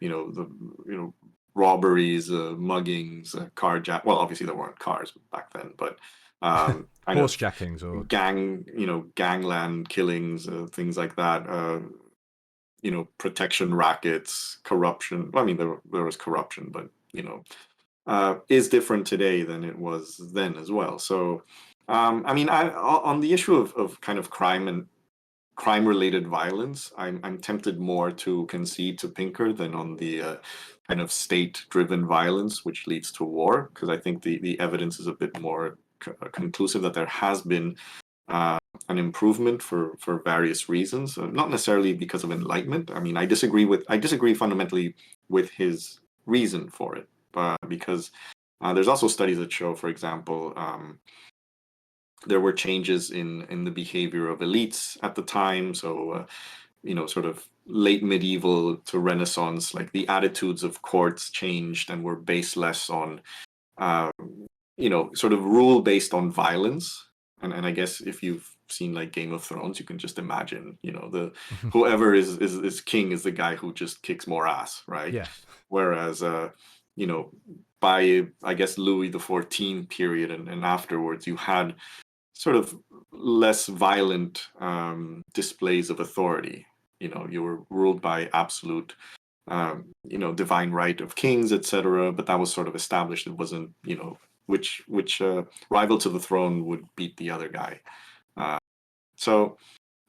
robberies, muggings, carjack. Well, obviously there weren't cars back then, but kind of Horsejackings or gangland killings, things like that. Protection rackets, corruption. Well, I mean, there was corruption, but is different today than it was then as well. So, I mean, on the issue of kind of crime and crime related violence, I'm tempted more to concede to Pinker than on the kind of state driven violence which leads to war, because I think the evidence is a bit more conclusive that there has been uh, an improvement for various reasons, not necessarily because of enlightenment. I mean, I disagree fundamentally with his reason for it, because there's also studies that show, for example, there were changes in the behavior of elites at the time. So, sort of late medieval to Renaissance, like the attitudes of courts changed and were based less on uh, sort of rule based on violence. And I guess if you've seen like Game of Thrones, you can just imagine, the whoever is king is the guy who just kicks more ass, right? yeah. Whereas you know, by I guess Louis the 14th period and afterwards, you had sort of less violent displays of authority. You were ruled by absolute divine right of kings, etc. But that was sort of established. It wasn't, which rival to the throne would beat the other guy. Uh, so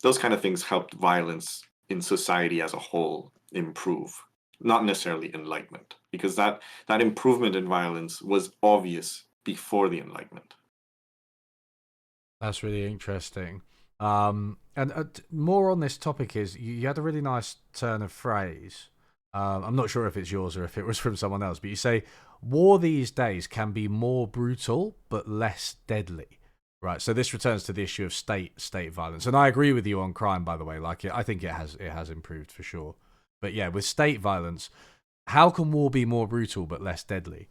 those kind of things helped violence in society as a whole improve, not necessarily enlightenment, because that improvement in violence was obvious before the Enlightenment. That's really interesting. And more on this topic is you had a really nice turn of phrase. I'm not sure if it's yours or if it was from someone else, but you say war these days can be more brutal but less deadly. Right. So this returns to the issue of state violence, and I agree with you on crime. By the way, like I think it has improved for sure. But yeah, with state violence, how can war be more brutal but less deadly?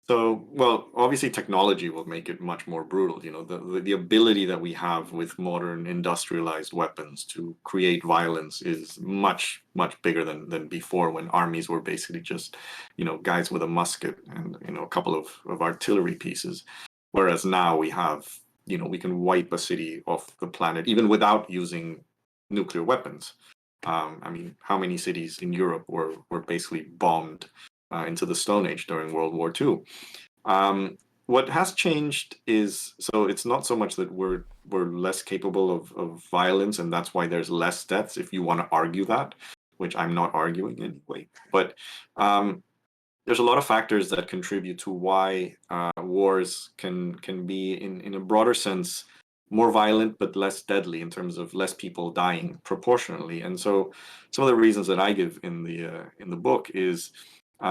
So, well, obviously technology will make it much more brutal. The ability that we have with modern industrialized weapons to create violence is much, much bigger than before, when armies were basically just, guys with a musket and, a couple of artillery pieces. Whereas now we have, we can wipe a city off the planet even without using nuclear weapons. I mean, how many cities in Europe were basically bombed into the Stone Age during World War II? What has changed is, so it's not so much that we're less capable of violence, and that's why there's less deaths. If you want to argue that, which I'm not arguing anyway, but there's a lot of factors that contribute to why wars can be, in a broader sense, more violent but less deadly in terms of less people dying proportionally. And so, some of the reasons that I give in the book is,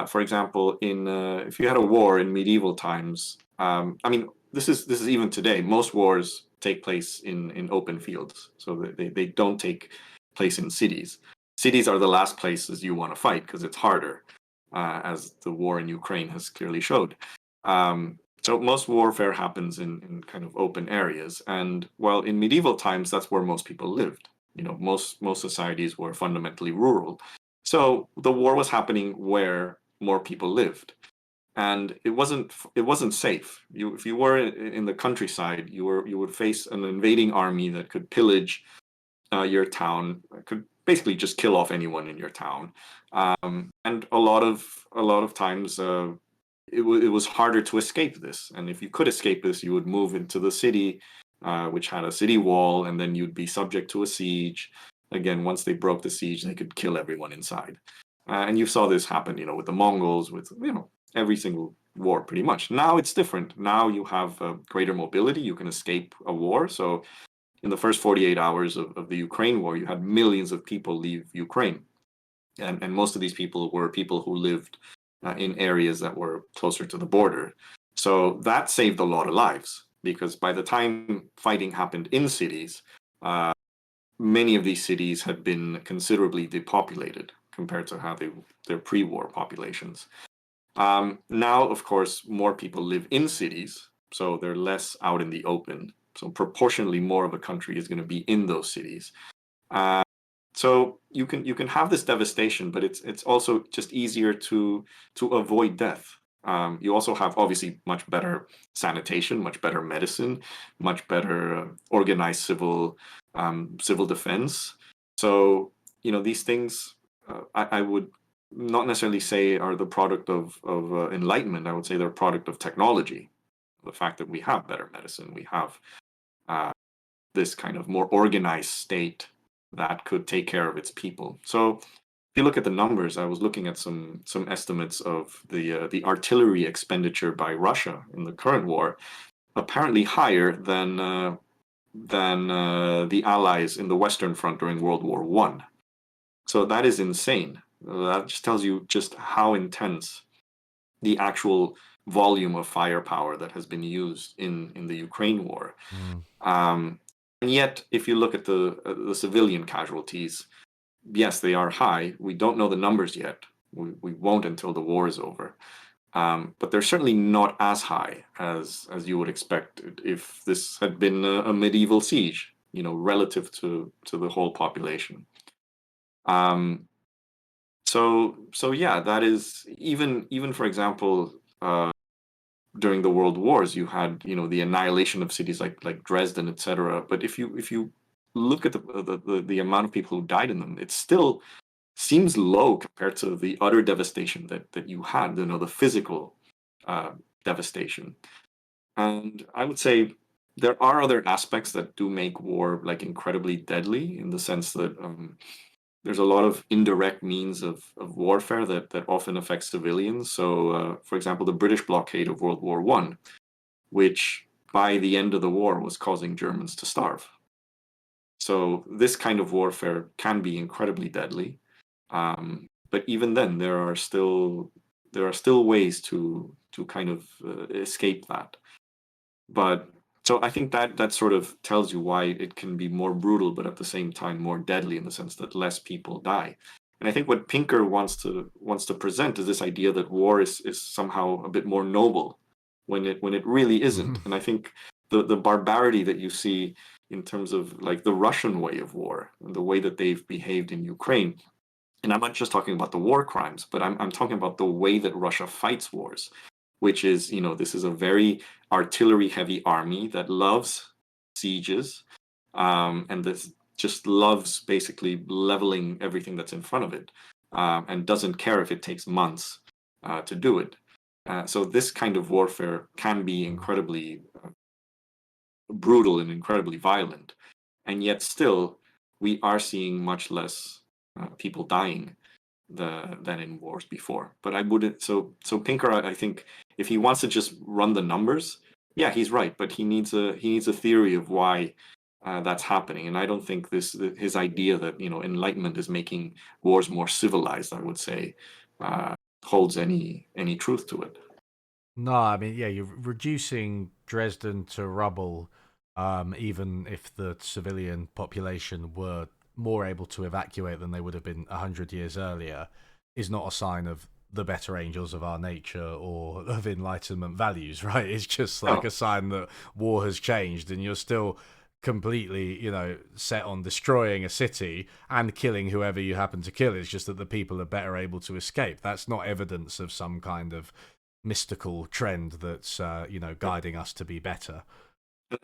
for example, in if you had a war in medieval times, I mean, this is even today. Most wars take place in open fields, so they don't take place in cities. Cities are the last places you want to fight because it's harder, as the war in Ukraine has clearly showed. So most warfare happens in kind of open areas, and well, in medieval times, that's where most people lived. Most societies were fundamentally rural, so the war was happening where more people lived, and it wasn't safe. If you were in the countryside, you would face an invading army that could pillage your town, could basically just kill off anyone in your town. And a lot of times it was harder to escape this. And if you could escape this, you would move into the city, which had a city wall, and then you'd be subject to a siege. Again, once they broke the siege, they could kill everyone inside. And you saw this happen, with the Mongols, with every single war pretty much. Now it's different. Now you have greater mobility. You can escape a war. So in the first 48 hours of the Ukraine war, you had millions of people leave Ukraine. And most of these people were people who lived in areas that were closer to the border. So that saved a lot of lives, because by the time fighting happened in cities, many of these cities had been considerably depopulated compared to how their pre-war populations. Now, of course, more people live in cities, so they're less out in the open. So proportionally more of a country is going to be in those cities. So you can have this devastation, but it's also just easier to avoid death. You also have obviously much better sanitation, much better medicine, much better organized civil defense. So these things I would not necessarily say are the product of enlightenment. I would say they're a product of technology. The fact that we have better medicine, we have this kind of more organized state that could take care of its people. So if you look at the numbers, I was looking at some estimates of the artillery expenditure by Russia in the current war, apparently higher than the Allies in the Western Front during World War One. So that is insane. That just tells you just how intense the actual volume of firepower that has been used in the Ukraine war. And yet, if you look at the civilian casualties, yes, they are high. We don't know the numbers yet. We won't until the war is over. But they're certainly not as high as you would expect if this had been a medieval siege, relative to the whole population. So yeah, that is even for example, during the world wars, you had the annihilation of cities like Dresden, etc. But if you look at the amount of people who died in them, it still seems low compared to the utter devastation that you had, the physical devastation. And I would say there are other aspects that do make war like incredibly deadly, in the sense that there's a lot of indirect means of warfare that often affects civilians. So, for example, the British blockade of World War One, which by the end of the war was causing Germans to starve. So this kind of warfare can be incredibly deadly. But even then, there are still ways to kind of escape that. But so I think that sort of tells you why it can be more brutal, but at the same time more deadly, in the sense that less people die. And I think what Pinker wants to present is this idea that war is somehow a bit more noble, when it really isn't. And I think the barbarity that you see in terms of like the Russian way of war and the way that they've behaved in Ukraine. And I'm not just talking about the war crimes, but I'm talking about the way that Russia fights wars, which is, this is a very artillery heavy army that loves sieges, and this just loves basically leveling everything that's in front of it, and doesn't care if it takes months to do it. So this kind of warfare can be incredibly brutal and incredibly violent, and yet still we are seeing much less people dying than in wars before. But I wouldn't. So Pinker, I think, if he wants to just run the numbers, yeah, he's right. But he needs a theory of why that's happening. And I don't think his idea that enlightenment is making wars more civilized, I would say, holds any truth to it. No, I mean, yeah, you're reducing Dresden to rubble, even if the civilian population were more able to evacuate than they would have been 100 years earlier, is not a sign of the better angels of our nature or of enlightenment values, right? It's just like Oh, a sign that war has changed, and you're still completely, set on destroying a city and killing whoever you happen to kill. It's just that the people are better able to escape. That's not evidence of some kind of mystical trend that's guiding us to be better.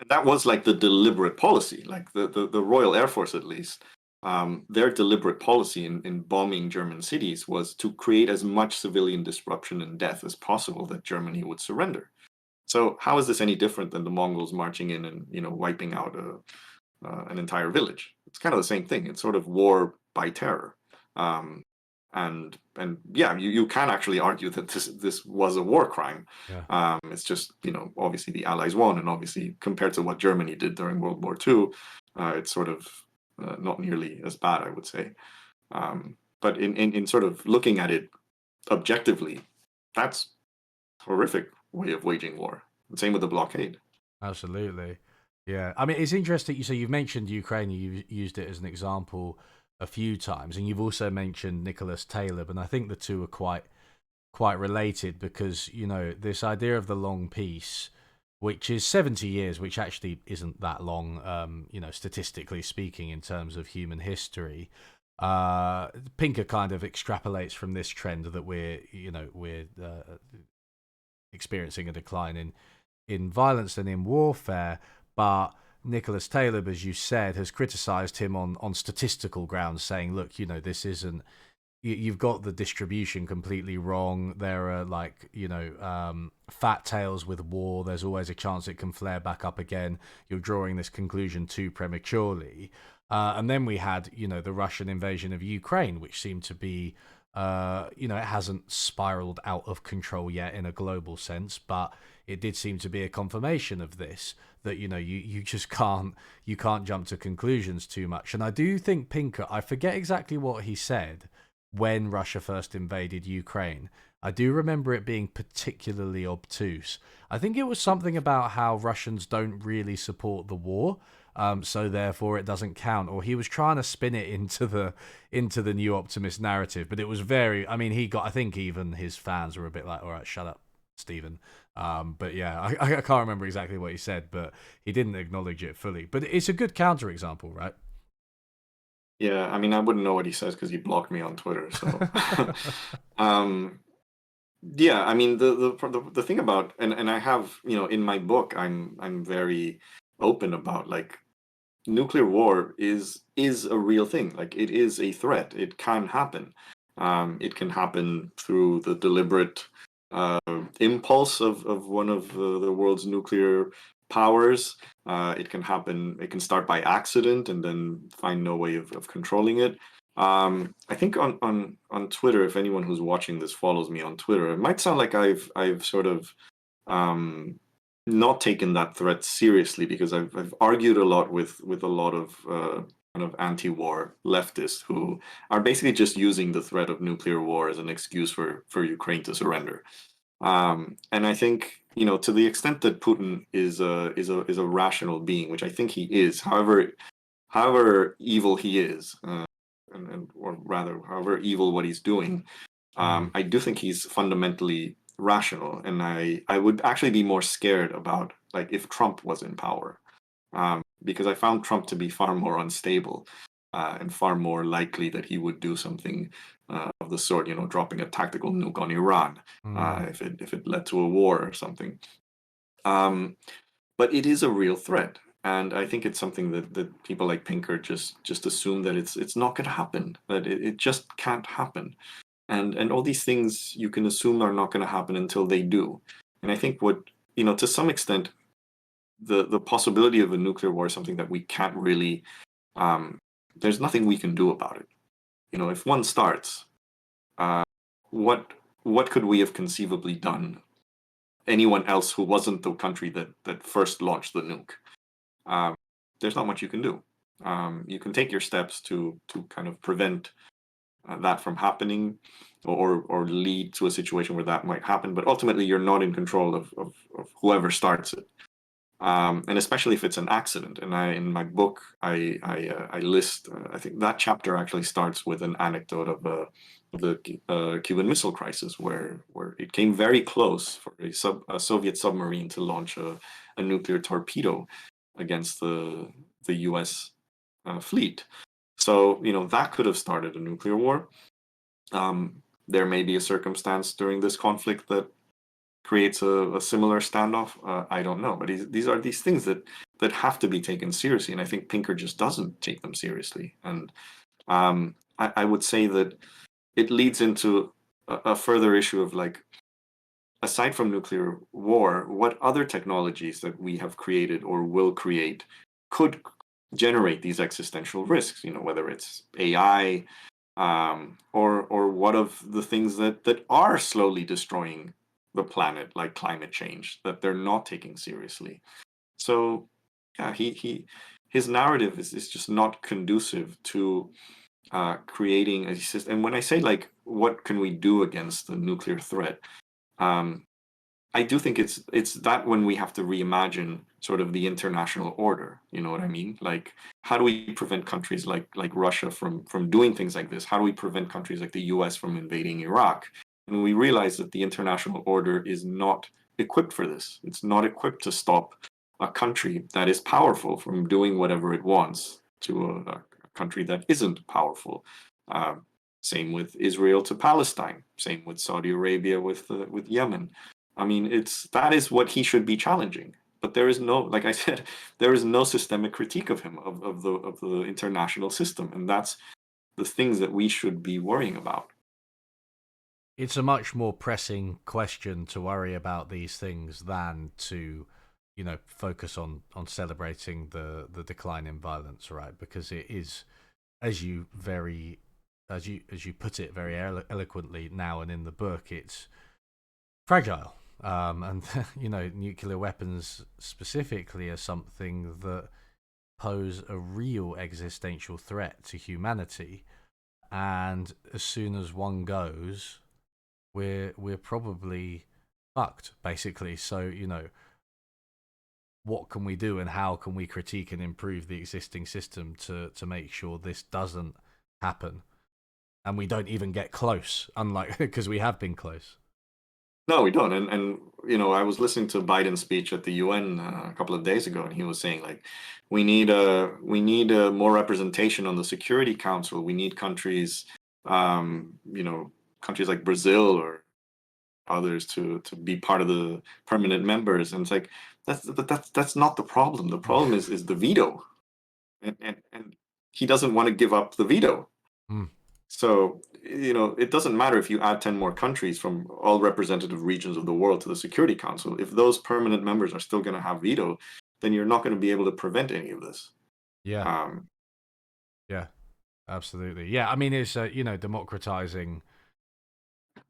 that was like the deliberate policy, like the Royal Air Force at least. Their deliberate policy in bombing German cities was to create as much civilian disruption and death as possible that Germany would surrender. So how is this any different than the Mongols marching in and wiping out an entire village? It's kind of the same thing. It's sort of war by terror. Um, and yeah, you can actually argue that this was a war crime. Yeah. It's just obviously the Allies won, and obviously compared to what Germany did during World War II, it's sort of not nearly as bad, I would say. But in sort of looking at it objectively, that's a horrific way of waging war. And same with the blockade. Absolutely. Yeah. I mean, it's interesting. So you've mentioned Ukraine, you've used it as an example a few times, and you've also mentioned Nicholas Taylor, and I think the two are quite related because, this idea of the long peace, which is 70 years, which actually isn't that long, statistically speaking, in terms of human history. Pinker kind of extrapolates from this trend that we're experiencing a decline in violence and in warfare, but Nicholas Taylor, as you said, has criticised him on statistical grounds, saying, "Look, this isn't. You've got the distribution completely wrong. There are fat tails with war. There's always a chance it can flare back up again. You're drawing this conclusion too prematurely." And then we had, the Russian invasion of Ukraine, which seemed to be, it hasn't spiraled out of control yet in a global sense, but it did seem to be a confirmation of this, that you just can't jump to conclusions too much. And I do think Pinker, I forget exactly what he said when Russia first invaded Ukraine. I do remember it being particularly obtuse. I think it was something about how Russians don't really support the war, so therefore it doesn't count. Or he was trying to spin it into the new optimist narrative, but it was very. I mean, I think even his fans were a bit like, "All right, shut up, Stephen." But yeah, I can't remember exactly what he said, but he didn't acknowledge it fully. But it's a good counterexample, right? Yeah, I mean, I wouldn't know what he says because he blocked me on Twitter. So, um, yeah, I mean, the thing about and I have in my book, I'm very open about like nuclear war is a real thing. Like it is a threat. It can happen. It can happen through the deliberate uh, impulse of one of the world's nuclear powers. It can happen. It can start by accident and then find no way of controlling it. I think on Twitter, if anyone who's watching this follows me on Twitter, it might sound like I've sort of um, not taken that threat seriously because I've argued a lot with a lot of kind of anti-war leftists who are basically just using the threat of nuclear war as an excuse for Ukraine to surrender. And I think to the extent that Putin is a rational being, which I think he is, however evil he is, or rather however evil what he's doing, I do think he's fundamentally rational, and I would actually be more scared about like if Trump was in power, because I found Trump to be far more unstable and far more likely that he would do something of the sort, dropping a tactical nuke on Iran Mm. if it led to a war or something. Um, but it is a real threat. And I think it's something that people like Pinker just assume that it's not going to happen, that it just can't happen, and all these things you can assume are not going to happen until they do. And I think what to some extent, the possibility of a nuclear war is something that we can't really. Um, there's nothing we can do about it. If one starts, uh, what what could we have conceivably done? Anyone else who wasn't the country that first launched the nuke? Um, there's not much you can do. You can take your steps to kind of prevent that from happening or lead to a situation where that might happen. But ultimately, you're not in control of whoever starts it. And especially if it's an accident. And in my book, I list. I think that chapter actually starts with an anecdote of the Cuban Missile Crisis, where it came very close for a Soviet submarine to launch a nuclear torpedo against the U.S. Fleet. So that could have started a nuclear war. There may be a circumstance during this conflict that creates a similar standoff? I don't know, but these are these things that have to be taken seriously, and I think Pinker just doesn't take them seriously. And I would say that it leads into a further issue of like, aside from nuclear war, what other technologies that we have created or will create could generate these existential risks? You know, whether it's AI, or what of the things that are slowly destroying the planet, like climate change, that they're not taking seriously. So, yeah, his narrative is just not conducive to creating a system. And when I say like, what can we do against the nuclear threat? Um, I do think it's that when we have to reimagine sort of the international order. You know what I mean? Like, how do we prevent countries like Russia from doing things like this? How do we prevent countries like the U.S. from invading Iraq? And we realize that the international order is not equipped for this. It's not equipped to stop a country that is powerful from doing whatever it wants to a country that isn't powerful. Um, Same with Israel to Palestine. Same with Saudi Arabia with Yemen. I mean, that is what he should be challenging. But there is no, like I said, there is no systemic critique of him, of the international system, and that's the things that we should be worrying about. It's a much more pressing question to worry about these things than to, focus on celebrating the decline in violence, right? Because it is, as you put it very eloquently now and in the book, it's fragile. And nuclear weapons specifically are something that pose a real existential threat to humanity. And as soon as one goes, we're probably fucked, basically. So, what can we do, and how can we critique and improve the existing system to make sure this doesn't happen, and we don't even get close, unlike because we have been close. No, we don't. And I was listening to Biden's speech at the UN a couple of days ago, and he was saying like, we need more representation on the Security Council. We need countries, countries like Brazil or others to be part of the permanent members. And it's like, that's not the problem. The problem is the veto, and he doesn't want to give up the veto. Mm. So, it doesn't matter if you add 10 more countries from all representative regions of the world to the Security Council. If those permanent members are still going to have veto, then you're not going to be able to prevent any of this. Yeah, Um, yeah, absolutely. Yeah, I mean, it's democratizing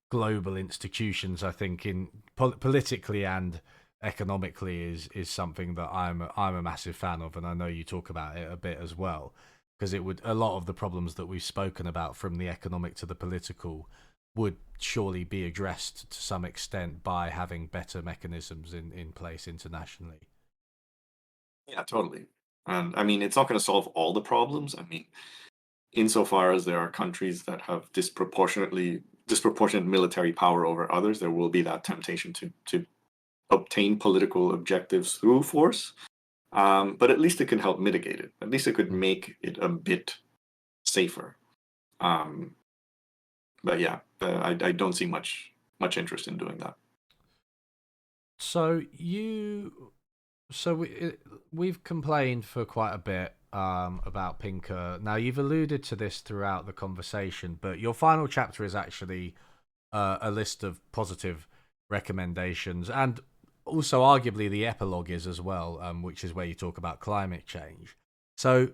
global institutions. I think in politically and economically is something that I'm a massive fan of, and I know you talk about it a bit as well, because it would, a lot of the problems that we've spoken about, from the economic to the political, would surely be addressed to some extent by having better mechanisms in place internationally. yeah, totally. And I mean, it's not going to solve all the problems. I mean, insofar as there are countries that have disproportionate military power over others, there will be that temptation to obtain political objectives through force. But at least it can help mitigate it. At least it could Mm. make it a bit safer. Um, but yeah, I don't see much interest in doing that. So we've complained for quite a bit about Pinker. Now you've alluded to this throughout the conversation, but your final chapter is actually a list of positive recommendations, and also arguably the epilogue is as well, which is where you talk about climate change. So,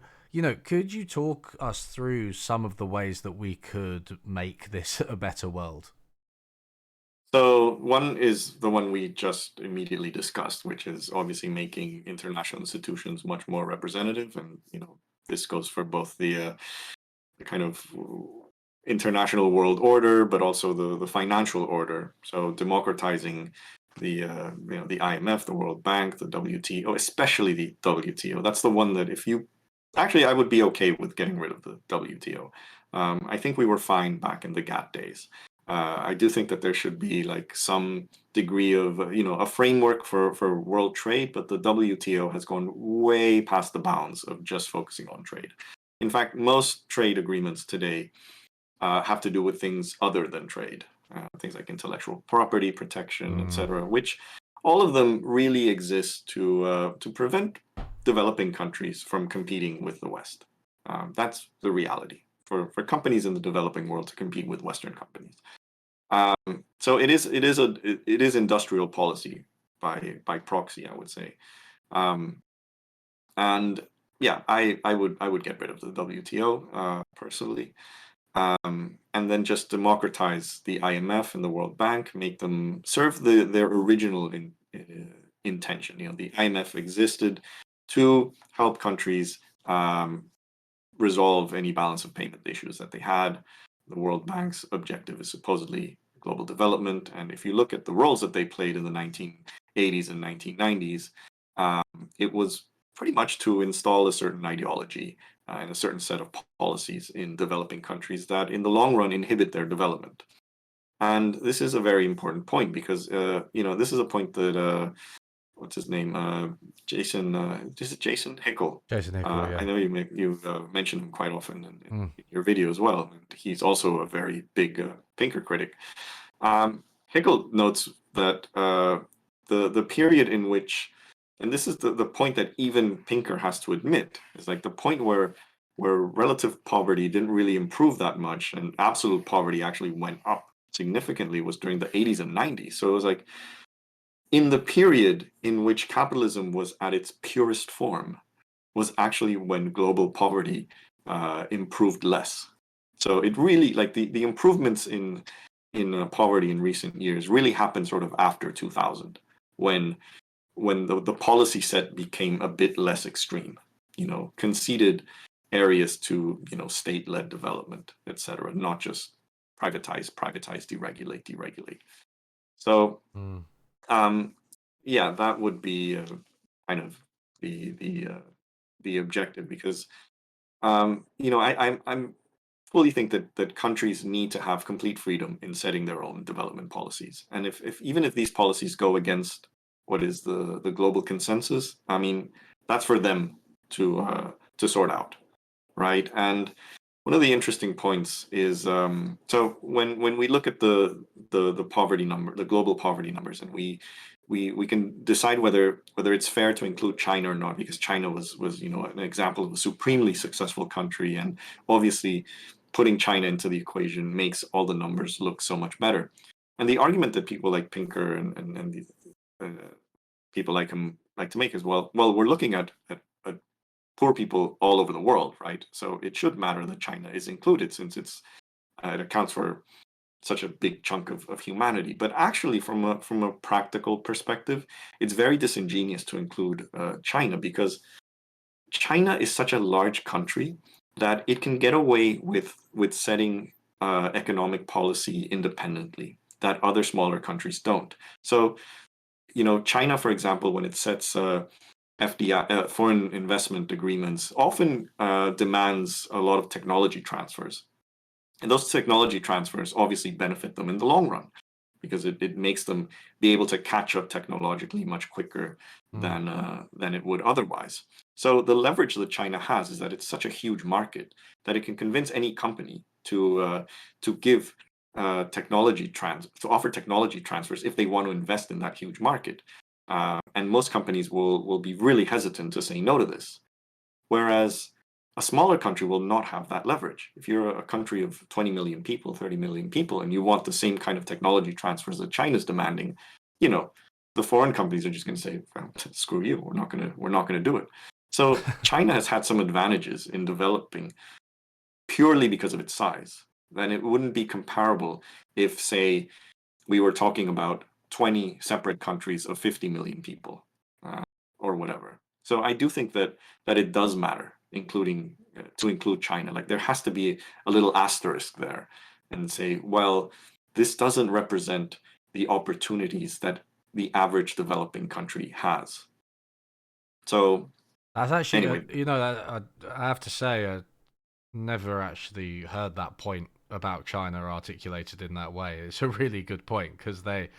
could you talk us through some of the ways that we could make this a better world? So one is the one we just immediately discussed, which is obviously making international institutions much more representative, and this goes for both the kind of international world order, but also the financial order. So democratizing the IMF, the World Bank, the WTO, especially the WTO. That's the one that if you actually, I would be okay with getting rid of the WTO. I think we were fine back in the GATT days. I do think that there should be like some degree of a framework for world trade, but the WTO has gone way past the bounds of just focusing on trade. In fact, most trade agreements today have to do with things other than trade. things like intellectual property protection, Mm. etc., which all of them really exist to prevent developing countries from competing with the West. That's the reality for companies in the developing world to compete with Western companies. So it is industrial policy by proxy, I would say. Um, and yeah, I would get rid of the WTO personally, and then just democratize the IMF and the World Bank, make them serve their original intention. You know, the IMF existed to help countries resolve any balance of payment issues that they had. The World Bank's objective is supposedly global development, and if you look at the roles that they played in the 1980s and 1990s, it was pretty much to install a certain ideology and a certain set of policies in developing countries that, in the long run, inhibit their development. And this is a very important point because, this is a point that what's his name? Jason. Is it Jason Hickel? Jason Hickel, I yeah. know you mention him quite often Mm. in your video as well. And he's also a very big Pinker critic. Hickel notes that the period in which, and this is the point that even Pinker has to admit, is like the point where relative poverty didn't really improve that much, and absolute poverty actually went up significantly, was during the 80s and 90s. So it was like in the period in which capitalism was at its purest form was actually when global poverty improved less. So it really, like the improvements in poverty in recent years really happened sort of after 2000, when the policy set became a bit less extreme, conceded areas to state-led development, etc., not just privatize, deregulate. So Mm. um, yeah, that would be kind of the objective, because I'm fully think that countries need to have complete freedom in setting their own development policies, and if even if these policies go against what is the global consensus, I mean, that's for them to sort out, right? And one of the interesting points is, so when we look at the poverty number, the global poverty numbers, and we can decide whether it's fair to include China or not, because China was an example of a supremely successful country, and obviously putting China into the equation makes all the numbers look so much better. And the argument that people like Pinker and the, people like him like to make is, well, we're looking at poor people all over the world, right? So it should matter that China is included, since it accounts for such a big chunk of humanity. But actually, from a practical perspective, it's very disingenuous to include China, because China is such a large country that it can get away with setting economic policy independently that other smaller countries don't. So, China, for example, when it sets FDI, foreign investment agreements, often demands a lot of technology transfers. And those technology transfers obviously benefit them in the long run, because it makes them be able to catch up technologically much quicker Mm. than it would otherwise. So the leverage that China has is that it's such a huge market that it can convince any company to give to offer technology transfers if they want to invest in that huge market. And most companies will be really hesitant to say no to this. Whereas a smaller country will not have that leverage. If you're a country of 20 million people, 30 million people, and you want the same kind of technology transfers that China's demanding, the foreign companies are just going to say, well, screw you, we're not going to do it. So China has had some advantages in developing purely because of its size. Then it wouldn't be comparable if, say, we were talking about 20 separate countries of 50 million people, or whatever. So I do think that it does matter, including to include China. Like, there has to be a little asterisk there, and say, well, this doesn't represent the opportunities that the average developing country has. So That's actually, anyway, I have to say, I never actually heard that point about China articulated in that way. It's a really good point, because I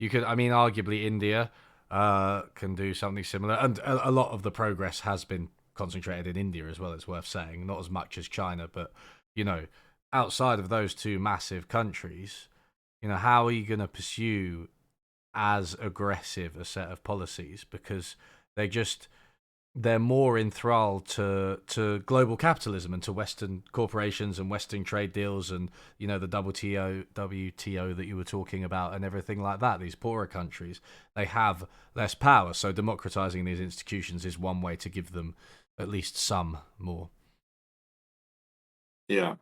mean, arguably India can do something similar, and a lot of the progress has been concentrated in India as well. It's worth saying, not as much as China, but you know, outside of those two massive countries, how are you going to pursue as aggressive a set of policies, because they just they're more enthralled to global capitalism and to Western corporations and Western trade deals, and the WTO that you were talking about and everything like that. These poorer countries, they have less power, so democratizing these institutions is one way to give them at least some more. Yeah.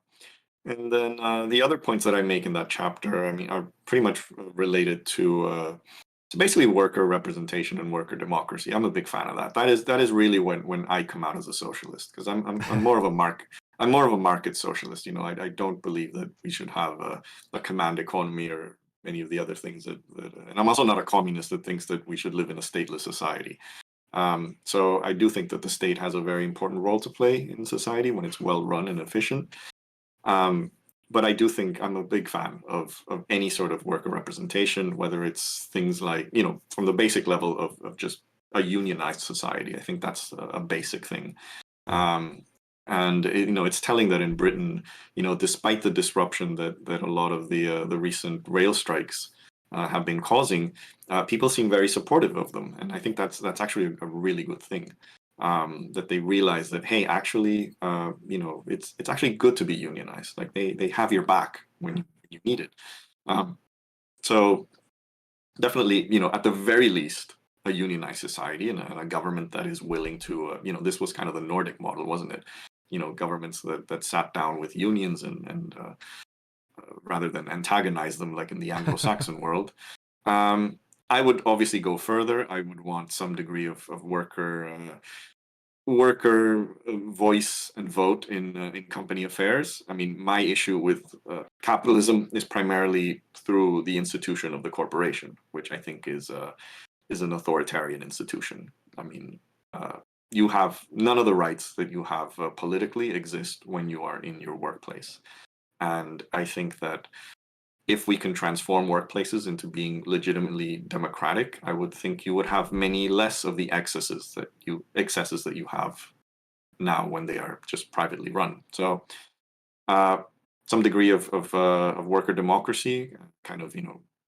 And then the other points that I make in that chapter, I mean, are pretty much related to basically worker representation and worker democracy. I'm a big fan of that. That is really when I come out as a socialist, because I'm more of a market socialist. I don't believe that we should have a command economy or any of the other things and I'm also not a communist that thinks that we should live in a stateless society. So I do think that the state has a very important role to play in society when it's well run and efficient. Um, but I do think I'm a big fan of any sort of worker representation, whether it's things like, from the basic level of just a unionized society. I think that's a basic thing. And it's telling that in Britain, despite the disruption that a lot of the recent rail strikes have been causing, people seem very supportive of them, and I think that's actually a really good thing. That they realize that, hey, actually, it's actually good to be unionized. Like they have your back when you need it. So definitely, at the very least, a unionized society and a government that is willing to, this was kind of the Nordic model, wasn't it? Governments that sat down with unions and rather than antagonize them like in the Anglo-Saxon world. I would obviously go further. I would want some degree of worker voice and vote in company affairs. I mean, my issue with capitalism is primarily through the institution of the corporation, which I think is an authoritarian institution. I mean, you have none of the rights that you have politically exist when you are in your workplace, and I think that if we can transform workplaces into being legitimately democratic, I would think you would have many less of the excesses that you have now when they are just privately run. So uh, some degree of worker democracy, kind of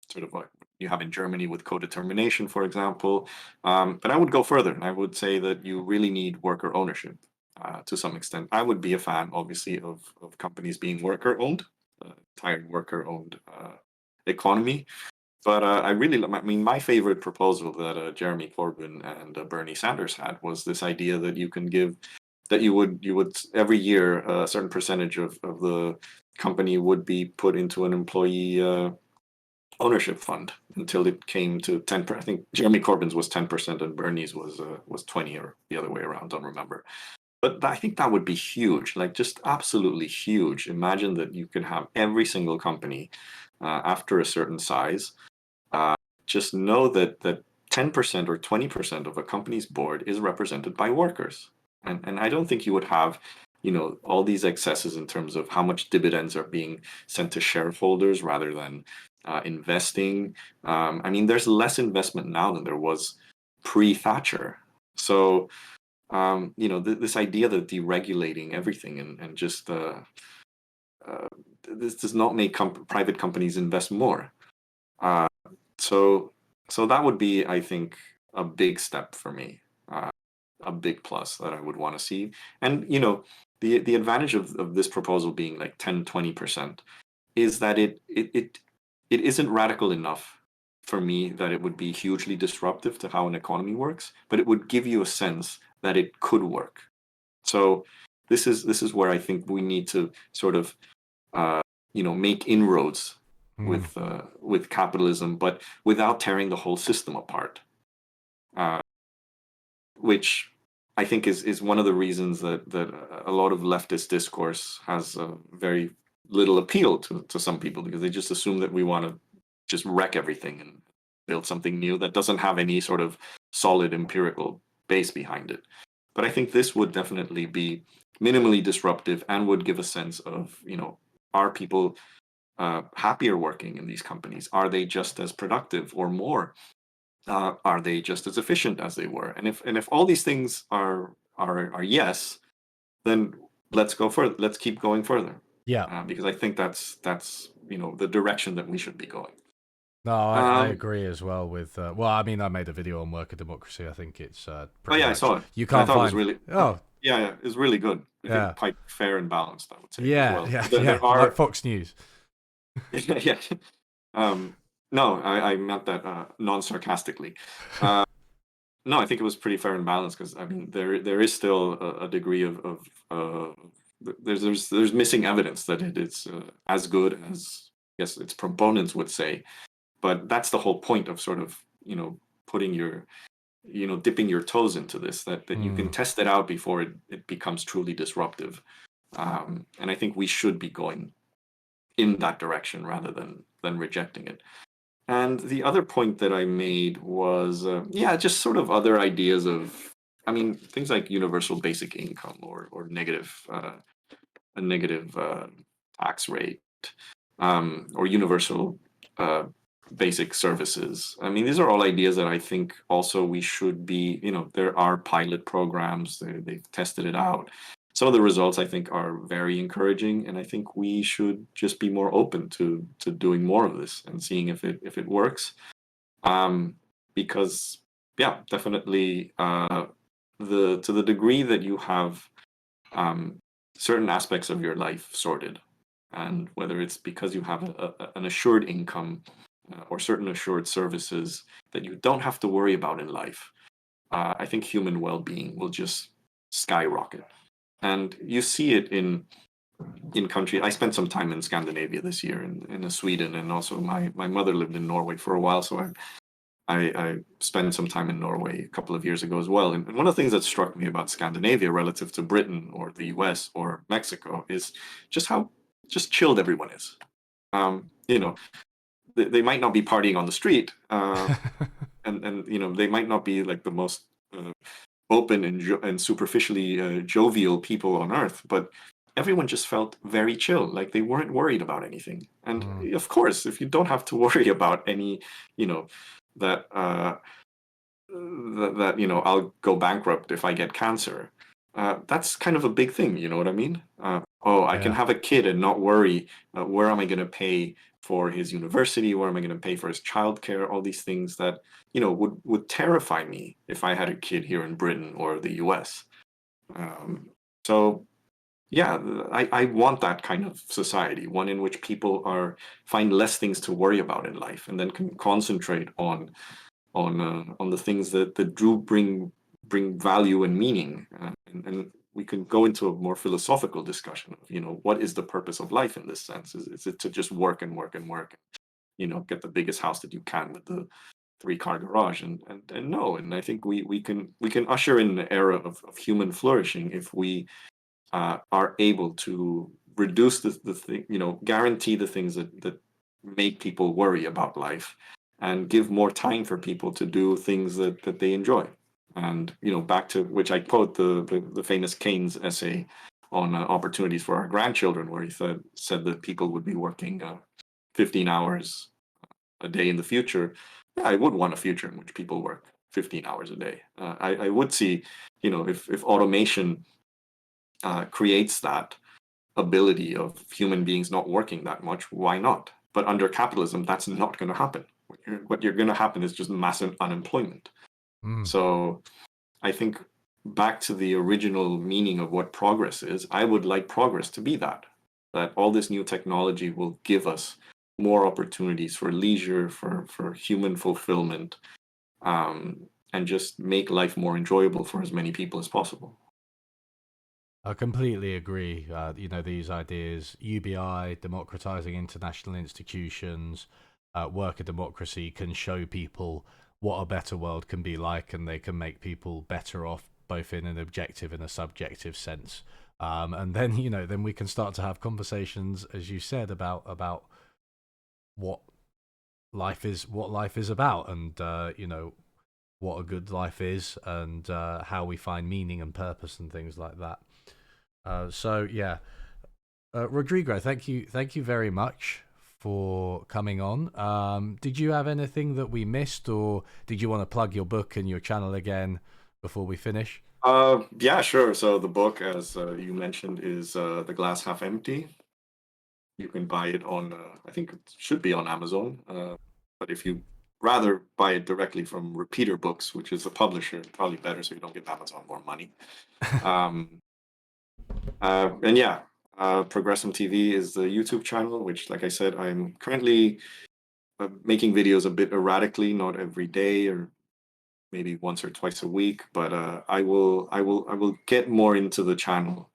sort of like you have in Germany with co-determination, for example. But I would go further. I would say that you really need worker ownership to some extent. I would be a fan, obviously, of companies being worker owned, entire worker owned economy. But I mean, my favorite proposal that Jeremy Corbyn and Bernie Sanders had was this idea that you would every year a certain percentage of the company would be put into an employee ownership fund until it came to 10%. I think Jeremy Corbyn's was 10% and Bernie's was 20, or the other way around. Don't remember. But I think that would be huge, like just absolutely huge. Imagine that you could have every single company after a certain size just know that 10% or 20% of a company's board is represented by workers. And I don't think you would have, all these excesses in terms of how much dividends are being sent to shareholders rather than investing. I mean, there's less investment now than there was pre-Thatcher. So, this idea that deregulating everything and just this does not make private companies invest more. Uh, so so that would be, I think, a big step for me, a big plus that I would want to see. And the advantage of this proposal being like 10-20% is that it isn't radical enough for me that it would be hugely disruptive to how an economy works, but it would give you a sense that it could work. So this is where I think we need to sort of make inroads Mm. with capitalism, but without tearing the whole system apart. Uh, which I think is one of the reasons that a lot of leftist discourse has very little appeal to some people, because they just assume that we want to just wreck everything and build something new that doesn't have any sort of solid empirical base behind it. But I think this would definitely be minimally disruptive and would give a sense of, are people happier working in these companies? Are they just as productive or more? Are they just as efficient as they were? And if all these things are yes, then let's go further. Let's keep going further, Yeah. because I think that's the direction that we should be going. No, I Um, agree as well with. Well, I mean, I made a video on worker democracy. I think it's oh pretty yeah, I much saw it. you I can't thought it was find. really, Oh, yeah, it was really good. I yeah, think quite fair and balanced, I would say as yeah, well. yeah, There, yeah, there like are, Fox News. yeah. No, I meant that non-sarcastically. Uh, no, I think it was pretty fair and balanced because I mean there is still a degree of there's missing evidence that it is as good as I guess its proponents would say. But that's the whole point of sort of putting your dipping your toes into this, that you can Mm. test it out before it becomes truly disruptive. And I think we should be going in that direction rather than rejecting it. And the other point that I made was, yeah, just sort of other ideas of, I mean, things like universal basic income or a negative tax rate, or universal uh, basic services. I mean, these are all ideas that I think also we should be, there are pilot programs, they've tested it out. Some of the results I think are very encouraging, and I think we should just be more open to doing more of this and seeing if it works. Um, because yeah, definitely the to the degree that you have um, certain aspects of your life sorted, and whether it's because you have an assured income or certain assured services that you don't have to worry about in life, I think human well-being will just skyrocket. And you see it in countries. I spent some time in Scandinavia this year, in Sweden, and also my mother lived in Norway for a while, so I spent some time in Norway a couple of years ago as well. And one of the things that struck me about Scandinavia relative to Britain or the US or Mexico is just how just chilled everyone is. They might not be partying on the street, and they might not be like the most uh, open and superficially jovial people on earth, but everyone just felt very chill, like they weren't worried about anything. And Mm. of course, if you don't have to worry about any, you know, that I'll go bankrupt if I get cancer. That's kind of a big thing, you know what I mean? Oh, I can Yeah. have a kid and not worry. Where am I going to pay for his university? Where am I going to pay for his childcare? All these things that would terrify me if I had a kid here in Britain or the U.S. Um, so yeah, I want that kind of society, one in which people find less things to worry about in life, and then can concentrate on the things that do bring value and meaning, and we can go into a more philosophical discussion of what is the purpose of life in this sense. Is it to just work and work and work, get the biggest house that you can with the three-car garage, and no. And I think we can usher in an era of human flourishing if we are able to reduce the thing, guarantee the things that make people worry about life, and give more time for people to do things that they enjoy. And back to which I quote the famous Keynes essay on opportunities for our grandchildren, where he said that people would be working 15 hours a day in the future. Yeah, I would want a future in which people work 15 hours a day. I would see, if automation creates that ability of human beings not working that much, why not? But under capitalism, that's not going to happen. What you're going to happen is just massive unemployment. Mm. So I think back to the original meaning of what progress is, I would like progress to be that all this new technology will give us more opportunities for leisure, for human fulfillment, and just make life more enjoyable for as many people as possible. I completely agree. These ideas, UBI, democratizing international institutions, worker democracy can show people what a better world can be like, and they can make people better off both in an objective and a subjective sense. And then, then we can start to have conversations, as you said, about what what life is about, and what a good life is, and how we find meaning and purpose and things like that. So yeah, Rodrigo, thank you very much for coming on. Did you have anything that we missed, or did you want to plug your book and your channel again before we finish? Yeah, sure. So the book, as you mentioned, is The Glass Half Empty. You can buy it on, I think it should be on Amazon. But if you rather buy it directly from Repeater Books, which is the publisher, probably better so you don't give Amazon more money. Um, and yeah, Progressum TV is the YouTube channel, which, like I said, I'm currently making videos a bit erratically, not every day or maybe once or twice a week. But I will get more into the channel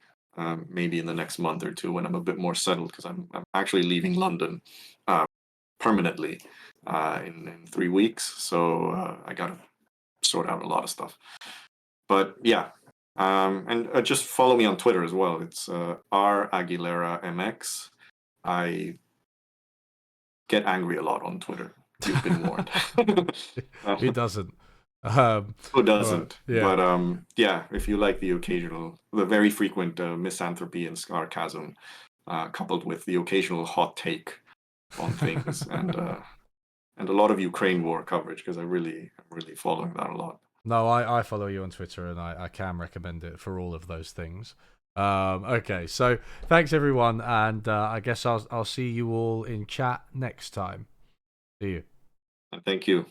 maybe in the next month or two when I'm a bit more settled, because I'm actually leaving London permanently in 3 weeks. So I gotta sort out a lot of stuff. But yeah, and just follow me on Twitter as well. It's R Aguilera MX. I get angry a lot on Twitter. You've been warned. Who doesn't? Um, Who but doesn't? yeah, But yeah, if you like the very frequent misanthropy and sarcasm, coupled with the occasional hot take on things, and a lot of Ukraine war coverage, because I'm really following that a lot. no, I follow you on Twitter, and I can recommend it for all of those things. Okay, so thanks everyone, and I guess I'll see you all in chat next time. See you. And thank you.